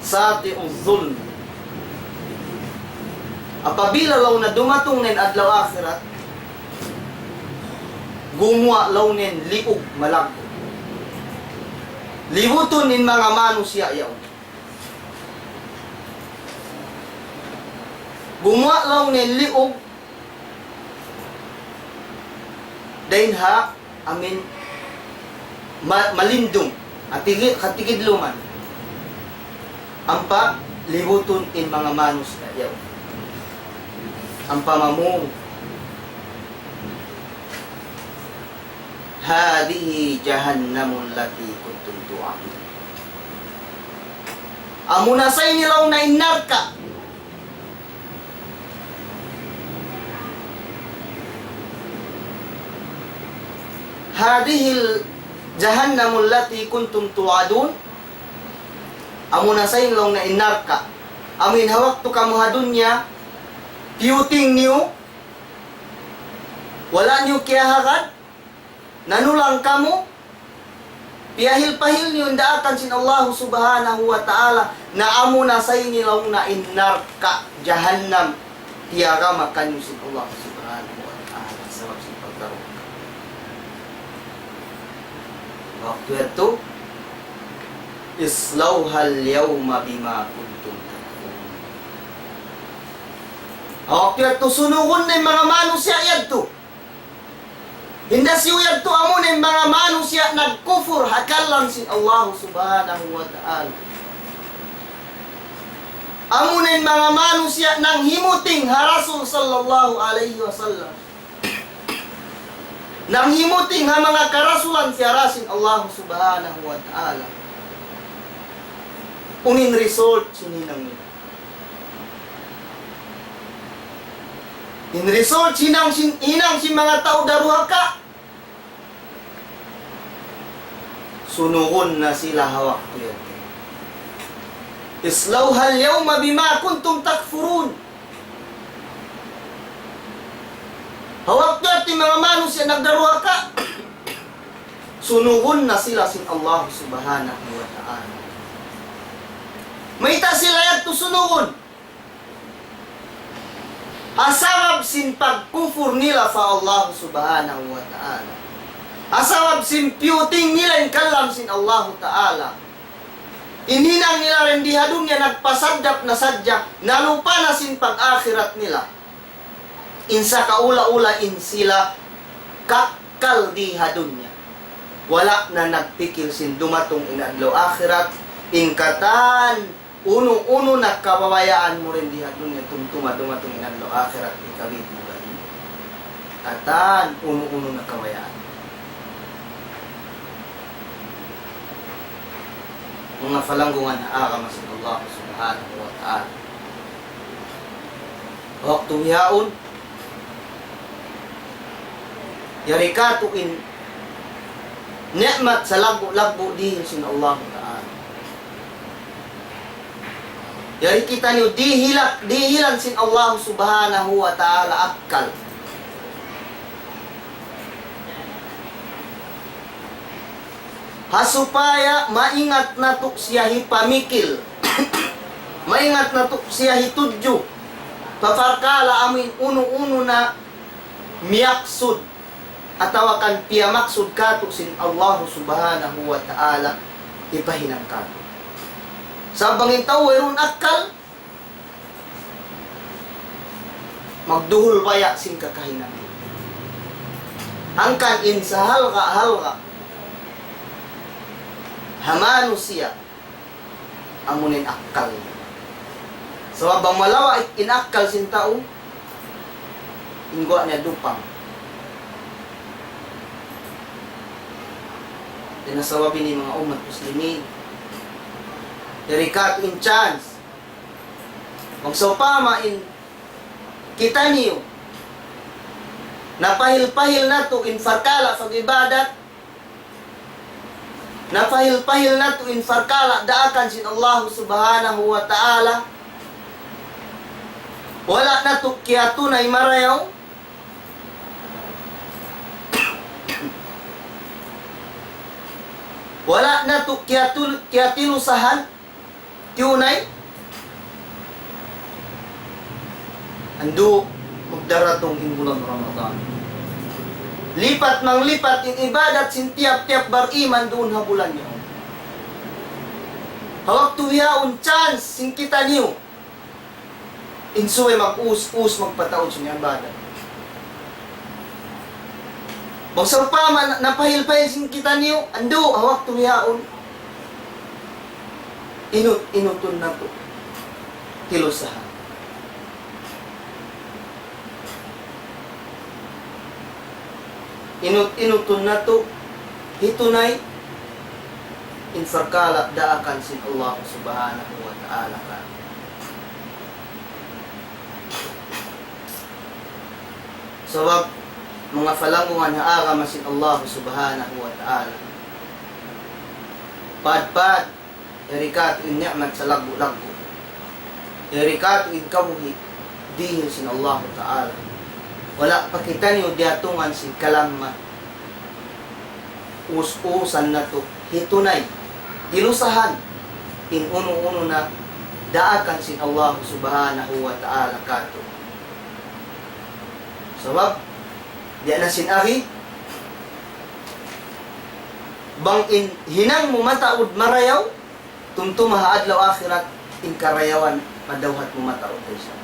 sati'uz zulm. Apabila law na dumatong nen adlaw akhirat, gumuha law nen liog malagko. Libuton nin mga manusia yaw. Gumuha law nen liog dahin ha amin malindong at katigidluman. Ampa libuton in mga manus na yaw. Ang pamamong hadihi jahannamul lati kuntum tu'adun. Amo na say nilaw na inarka. Hadihil jahannamul lati kuntum tu'adun. Amo na sa inlaw na inarka. Amin hawak to kamuhadun niya. Piuting niyo. Wala niyo kiyahakan. Nanulang kamo. Piyahil-pahil niyo indaakan sin Allah subhanahu wa ta'ala na amo na sa inlaw na inarka. Jahannam. Tiyaga makanyo sin Allah subhanahu wa ta'ala. Sarap sin pagkaroon. Waktu itu islauhal yawma bima kuntum takfurun. Waktu itu sunuhun ng mga manusia yadto. Hindi siyo yadto amo ng mga manusia nagkufur hakalan sin Allah subhanahu wa ta'ala. Amo ng mga manusia nang himuting harasul sallallahu alaihi wasallam. Nang himuting ha mga karasulan si harasin Allah subhanahu wa ta'ala. Ungin result sininang nila. In result inang si mga tao daruha ka. Sunuhon na sila hawak ko yun. Islauhal yawma bima kuntum takfurun. Hawak ko at mga manusia nagdaruha ka. Sunuhon na sila sin Allah subhanahu wa ta'ala. May tasilayat to sunuhon. Asawab sin pagkufur nila sa Allah subhanahu wa ta'ala. Asawab sin piuting nila in kalam sin Allah ta'ala. Ininang nila rin dihadong niya nagpasadap na sadya, nalupa na sin pag-akhirat nila. insa kaula-ula in sila kakal di hadunya. Wala na nagpikil sin dumatong inadlaw akhirat, inkatan uno-uno na kababayaan mo rin di hadunya tumtuma dumatong inadlaw akhirat ikawid mo ganin. Katan uno-uno na kabayaan. Mga falanggungan na akama sa Allah subhanahu wa ta'ala. Waktu hiyaon, yari katuin ni'mat sa lagbo-lagbo dihin sin Allah ta'ala. Yari kita niyo dihilan sin Allah subhanahu wa ta'ala akkal. Hasupaya maingat na to siya hipamikil. Maingat na to siya hitudyo. Pafarkala amin uno-uno na miyaksud. Atawakan piyamaksud kato sin Allah subhanahu wa ta'ala ipahinang kato. Sa bangin tao, mayroon akal, magduhol baya sin kakahinang. Angkan in sa halka hamano siya amunin akal. So abang malawa inakal sin tao, ingwa niya dupang. Dinasawabi ni mga umat muslimin. Dari kat in chance. Magsopama in kita niyo. Napahil-pahil na to in farkala pag ibadat. Napahil-pahil na to in farkala daakan sin Allah subhanahu wa ta'ala. Wala na to kaya tunay marayaw. Wala na to kaya tinusahan. Tunay. Ando magdaratong bulan Ramadan. Lipat mang lipat in ibadat sin tiap-tiap bariman doon habulan niyo. Hawak tuwihaon chance sin kita niyo. Insuwe mag-us-us magpataod sa ibadat. Magsarpama napahil-pahil sin kita niyo, ando hawak tuwihaon. Inutun na to. Kilusahan. Inutun na to, hitunay, infarkala daakan sin Allah subhanahu wa ta'ala ka. Sabab, mga falanggungan haara masin Allah subhanahu wa ta'ala. Pad-pad, yarikatu in ni'mat sa lagbo-lagbo. Yarikatu in kabuhi, dihil sin Allah ta'ala. Wala pakita niyo diatungan sin kalamma. Us-usan na to. Hitunay. Dilusahan. In uno-uno na daakan sin Allah subhanahu wa ta'ala kato. Sabab, diyan na sin ari. Bang in hinang mo mataod marayaw, tumtumaha adlaw akhirat, in karayawan, madawhat mo mataod tayo siya.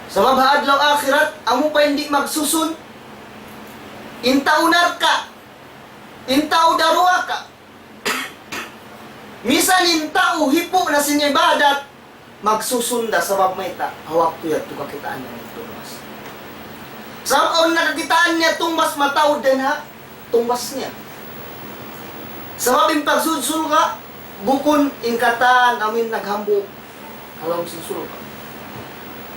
Sa mabahadlaw akhirat, amo pa hindi magsusun. Intao narka. Intao darua ka. Misan intao hipo na sinibadat. Magsusunda sa mabmayta. Hawak tuyat to kakitaan niya ng tumbas. Sa on nakakitaan niya tumbas mataod din ha. Tumbas niya. Sa mabing pagsusul ka, bukon ingkatan amin naghambog. Alam susul ka.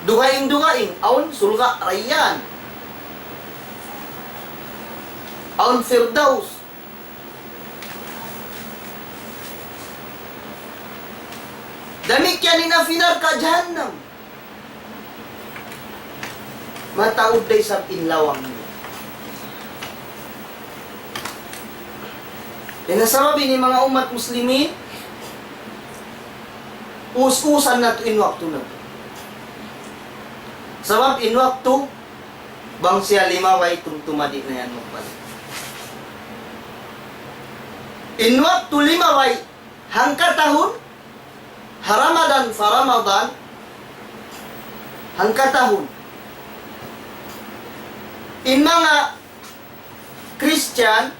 Dugaing-dugaing, aun sulga Rayyan, aun Firdaus. Damikyan inafinar ka Jahannam. Mataod day sa pinlawang niya. Dinasabi ni mga umat muslimin, us-usan na to in waktu na to. Sabab in waktu, bang siya limaway tumtumadi na yan magpala. In waktu limaway, hangka tahun, haramadan faramadan, hangka tahun, in mga Christian,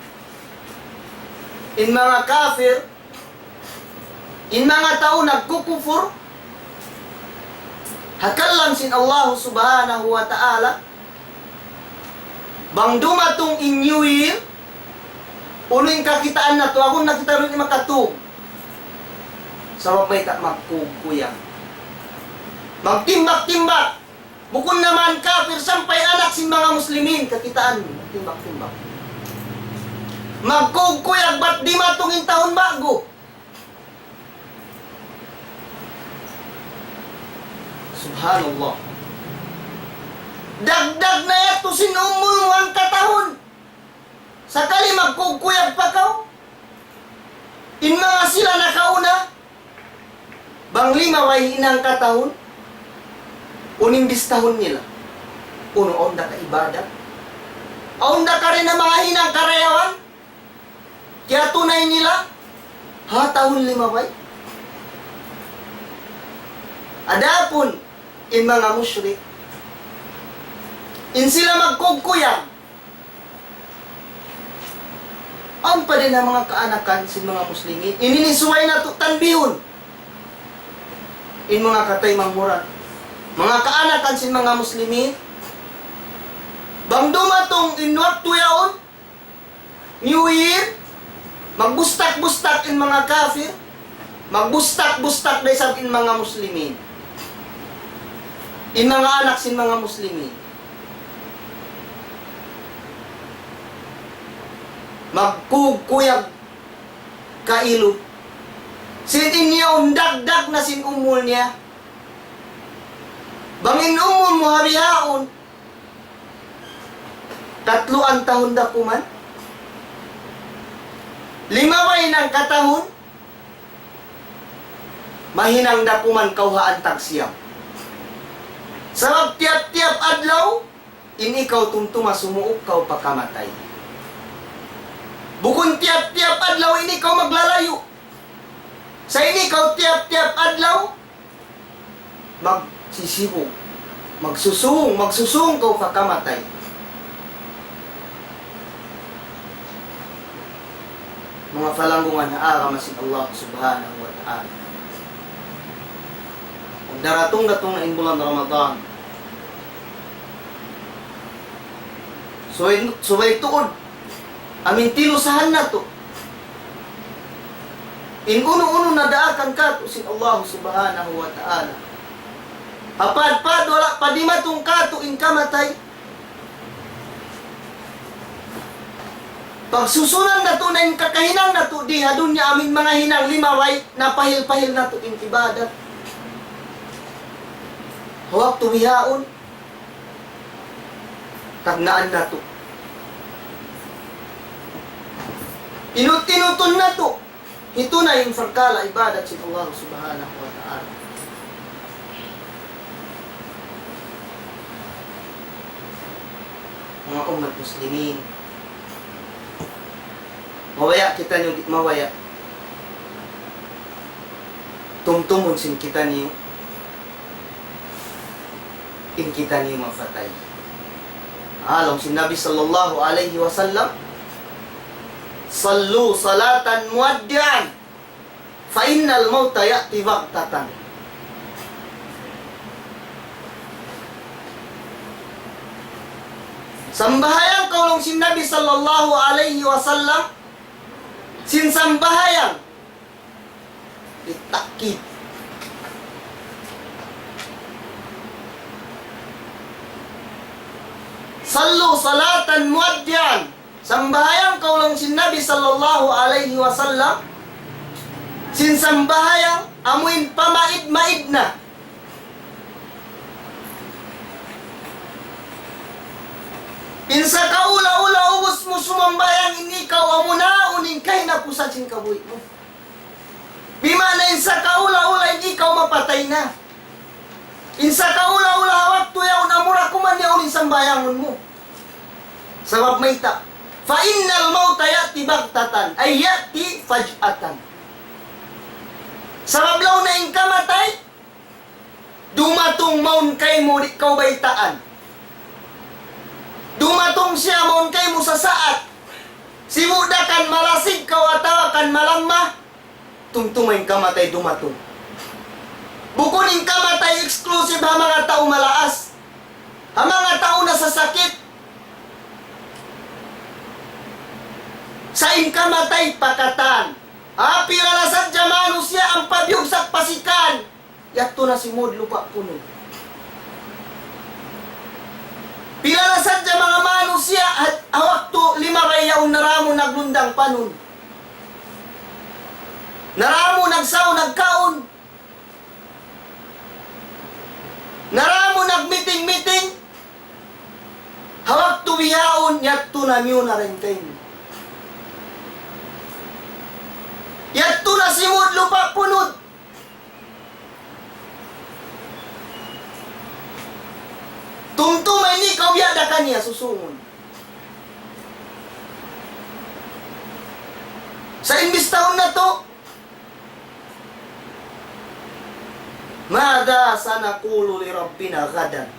in mga kafir, in mga tao nagkukufur, hakal lang sin Allah subhanahu wa ta'ala, bang dumatong in New Year, uling kakitaan na to, akong nakita rin ni makatug. Sabab may magkukuyang. Magtimbak-timbak. Bukod naman kafir, sampay anak sin mga muslimin, kakitaan mo, magtimbak-timbak. Magkukuyag, ba't di matungin taon bago? Subhanallah. Dagdag na ito sinumul ang katahon. Sakali magkukuyag pa ka, in mga sila nakauna, bang lima way inang katahon, unimbis tahon nila, unoon na ka ibadat, onda ka rin na mga hinang karayawan, kaya tunay nila, tahon lima way. Adapon, in mga musyrik, in sila magkukuyag, ang pa din ang mga kaanakan sa mga muslimin. Ininisuway na to tanbihon. In mga katay mangmuran. Mga kaanakan sa mga muslimin. Bang dumatong inwat tuyaon. New Year. Magbustak-bustak in mga kafir. Magbustak-bustak na isang in mga muslimin. In mga anak sa mga muslimin. Magkukuyag kailo. Sin niya dagdag na sin umul niya. Bangin umul mo harihaon. 3 ang tahon da kuman. 5 way ng katahon. Mahinang da kuman kauhaan tagsiyam. Sabab tiap-tiap adlaw, in ikaw tumtuma sumuok kau pakamatay. Bukun tiap-tiap adlaw ini kau maglalayo. Sa ini kau tiap-tiap adlaw magsisibog, magsusung kau kakamatay. Mga falanggungan na aramasin Allah subhanahu wa ta'ala. Kung daratong-datong na bulan Ramadan, suway tuod, amin tilusahan na to. In uno-uno na daakan ka to si Allah subhanahu wa ta'ala. Hapad-pad, wala pa di matong ka to in kamatay. Pagsusunan na to na in kakahinang na to, di hadun niya amin mga hinang limaway, napahil-pahil na to in ibadat. Huwag tumihaon. Tagnaan na to. Inut-inuton na to. Ito na yung farkala ibadat si Allah subhanahu wa ta'ala. Mga umat muslimin, mawaya kita niyo, di mawaya. Tumtumon sin kita niyo. In kita niyo mafatay. Along si Nabi sallallahu alaihi wasallam, sallu salatan muaddi'an fa innal mauta ya'ti baghtatan. Sambahayang kaulong si Nabi sallallahu alaihi wasallam, sin sambahayang ditakid. Sallu salatan muaddi'an. Sambahayang kaulong si Nabi sallallahu alaihi wasallam, sin sambahayang amuin pamaid-maid na. Insa kaula-ula ubos mo sumambayang ini ikaw amuna uning kay na pusat sin kabuhi mo. Bimana insa kaula-ula hindi ikaw mapatay na. Insa kaula-ula hawak tuyaw na mura kuman niya uning sambayangon mo. Sabab may ta. Fa innal mauta ya'ti baghtatan ay ya'ti faj'atan. Sabab law na ing kamatay, dumatong maun kay mo di kau baitaan. Dumatong Kung siya mon kay mo sa saat, simuda kan malasig kawatawa kan malamma, tungtumay kamatay dumatong. Bukunin kamatay exclusive ha mga tao malaas. Ha mga tao na sa sakit. Sa kamatay pakatan. Pira na sadya manus siya ang pabyog sa pasikan. Yato na si Mod lupa puno. Pila na sadya mga manus siya at awak to 5 rayaw naramo naglundang panon. Naramo nagsaw nagkaon. Naramo nagmiting-miting. Hawak to biyaon yato na miyo na rin kayo. Yato na si Mod lupa punod. Tumtumay ni kawyada kaniya susungon. Sa imbistahon na to, mada sana kulo li Rabbina gadan.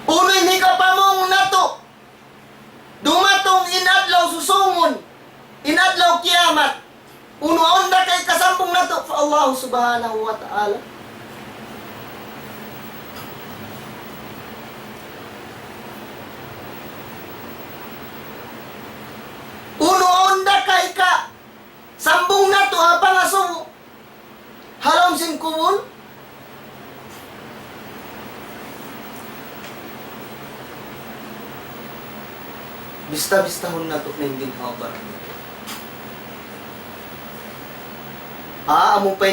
Unoy ni kapamong na to, dumatong inadlaw susungon, inadlaw kiamat, unoon na kay kasambong na to, fa Allah subhanahu wa ta'ala. Unoon na kay ka, sambong na to, habang asumo, halom sin kuwon, bista-bistahon na to na hindi habar. Amo pa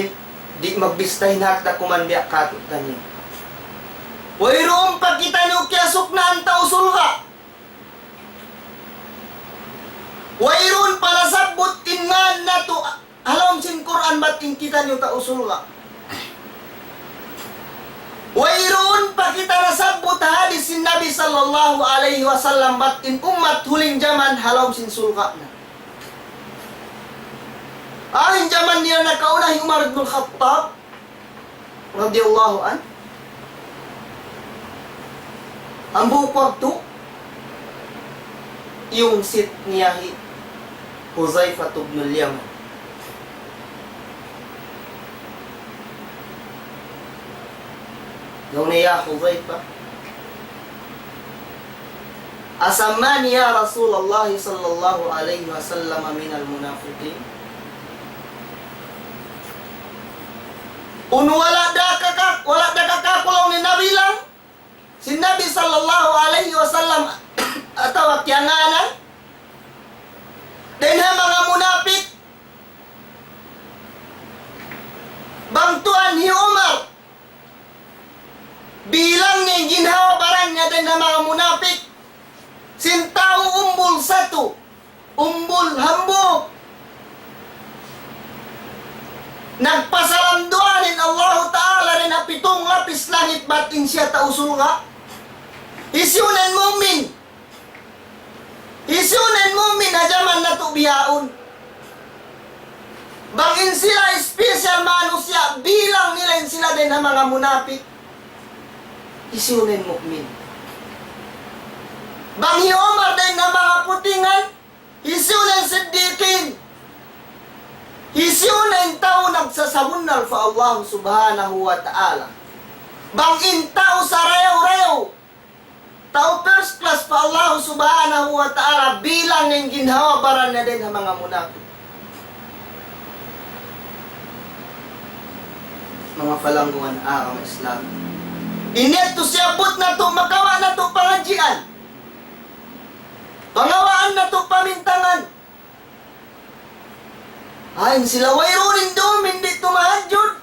di magbistahin hakta kumandiak katot kanyo. Wayroong pagkita nyo kiasok na ang tausulga. Wayroon para sabot ingan na to halom sin Quran batin kita nyo tausulga. Wayroon pa kita nasabot hadis sin Nabi sallallahu alaihi wasallam batin umat huling zaman halom sin sulga na. Ahin zaman niya nakauna Umar ibn Khattab radhiyallahu an. Ang buong waktu yung sit niya Huzaifah ibn al-Yaman. Gaw niya Huzaifah, asamani ya Rasulullah sallallahu alaihi wasallam min al-munafiqin. Wala da kakakulong ni Nabi lang. Si Nabi sallallahu alaihi wasallam atau kianganan. Dan mga munafik. Bangtuan ni Umar. Bilang niya ginhawa baran niya din ng mga munafik. Sintao umbul satu. Umbul hambog. Nagpasalamduanin Allah Ta'ala rin na 7 lapis langit batin siya tausul nga. Isyunan mumin. Isyunan mumin na jaman na to biyaon. Bangin sila special manusia, bilang nila sila din ang mga munafik. Isyunan mumin. Banghi Omar din na mga putingan, isyunan siddiqin. Isyunan tao nagsasamunal fa Allah subhanahu wa ta'ala. Bangin tao sa rayaw-rayaw. Tao first class pa Allah subhanahu wa ta'ala bilang ng ginhawabaran na din ang mga munafik. Mga falangguan ang Islam. Ineto siyabot na to, makawa na to pangadjian. Pangawaan na to pamintangan. Ayon sila, wayroon indom, hindi tumahadjud.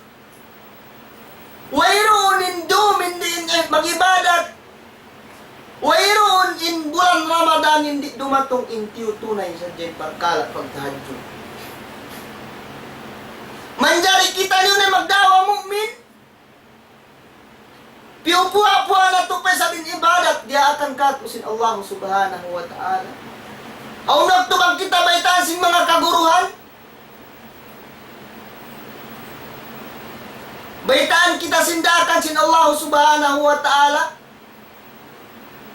Wayroon indom, hindi mag-ibadat. Wayroon in bulan Ramadan hindi dumatong intiyo tunay sa dyan pagkalat pagtahadjud. Manjari kita nyo na magdawa mu'min. Piupuha-puha na to pa sa ibadat, dia akan katusin Allah subhanahu wa ta'ala. Aw nagtubag kita baitan sing mga kaguruhan. Baitaan kita sindakan sin Allah subhanahu wa ta'ala.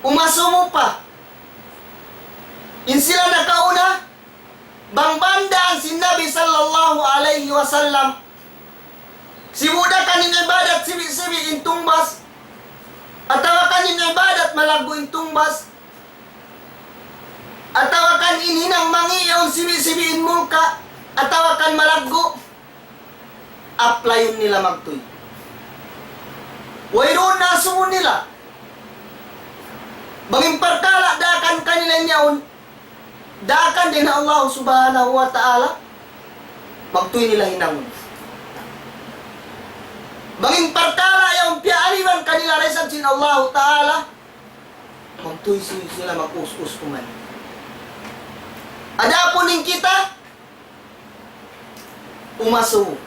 Umasumo pa. In sila nakauna, bang banda ang sinabi sallallahu alaihi wasallam, sibuda kaning ibadat sibi-sibi intumbas, atawa kaning ibadat malago intumbas, atawa kan inhinang mangiyaw sibi-sibi inmulka, atawa kan malago, applyon nila magtuy. Wayroon na sumo nila. Banging parkala dakan kanila niyaon, dakan din na Allah subhanahu wa ta'ala, magtuy nila hinangon. Banging parkala yung pialiwan kanila resan sin Allah ta'ala, magtuy sila mag-us-us kuman. Adapon ning kita, umaso.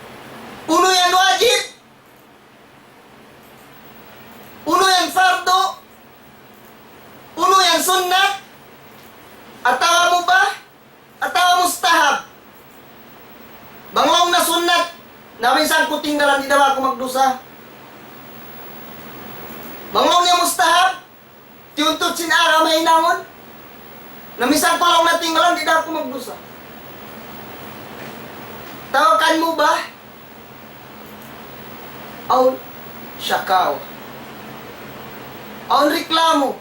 Uno yan wajib, uno yan fardo, uno yan sunnat, atawa mo ba? Atawa mustahab. Banglaw na sunnat, naminsan kuting dalan di daw ako magdusa. Banglaw niya mustahab, tiuntot sinara may inangon. Namisan ko lang natinggalan, di daw ako magdusa. Tawakan mo ba? Aun syakaw. Aun reklamo.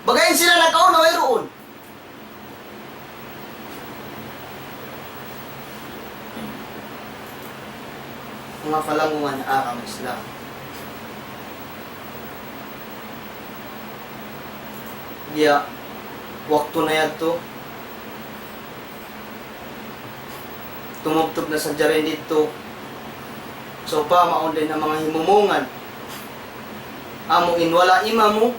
Bagayin sila nakauna mayroon. Mga falangungan na aram Islam. Ya, waktu na yan to. Tumugtog na sa jarin dito. So pa maon din ang mga himumungan. Amo inwala imamu.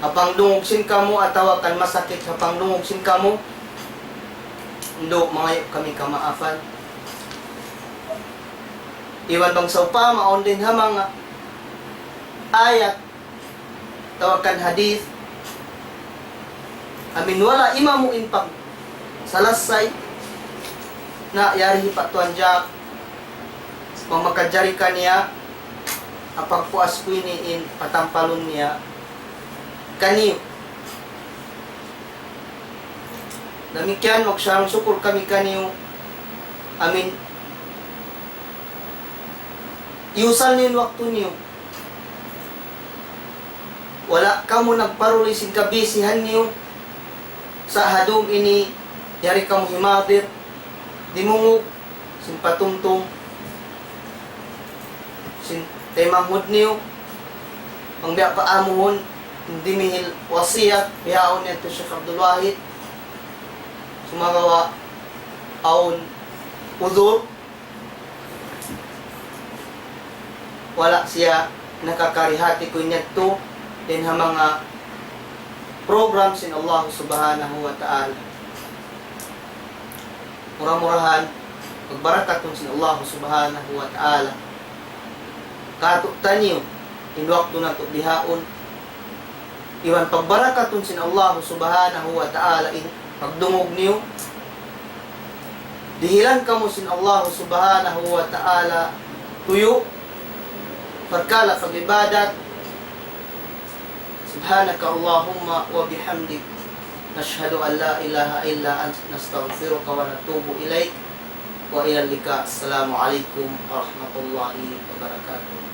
Apang dungogsin kamo atawa kan masakit apang dungogsin kamo. Ndo mga kami kamaafan. Iwan bang sa pa maon din ha mga ayat tawakan hadis. Amin wala imamu inpag salasay na yari hipatuan jak mamakajari ka niya apang puas ko in patampalon niya kaniyo. Demikian magsarang syukur kami kaniyo. Amin. Iusan niyo waktu niyo. Wala kamo nagparulisin kabisihan niyo sa hadong ini yari kamo himadir dimungog sin patumtum sin temamud niyo ang biya paamuhon hindi mihil wasiyat biyaon niya to Sheikh Abdul Wahid sumagawa aon udur wala siya nakakarihati ko niya to din ha mga programs in Allah subhanahu wa ta'ala murah-murahan magbarakaton sin Allah subhanahu wa ta'ala katuktan niyo in waktu na to bihaon iwan pagbarakaton sin Allah subhanahu wa ta'ala in pagdungog niyo dihilan kamo sin Allah subhanahu wa ta'ala tuyo pagkala pag-ibadat subhanaka Allahumma wa bihamdik nashhadu an la ilaha illa anta nastaghfiruka wa natubu ilaik wa ila lika assalamu alaikum warahmatullahi wabarakatuh.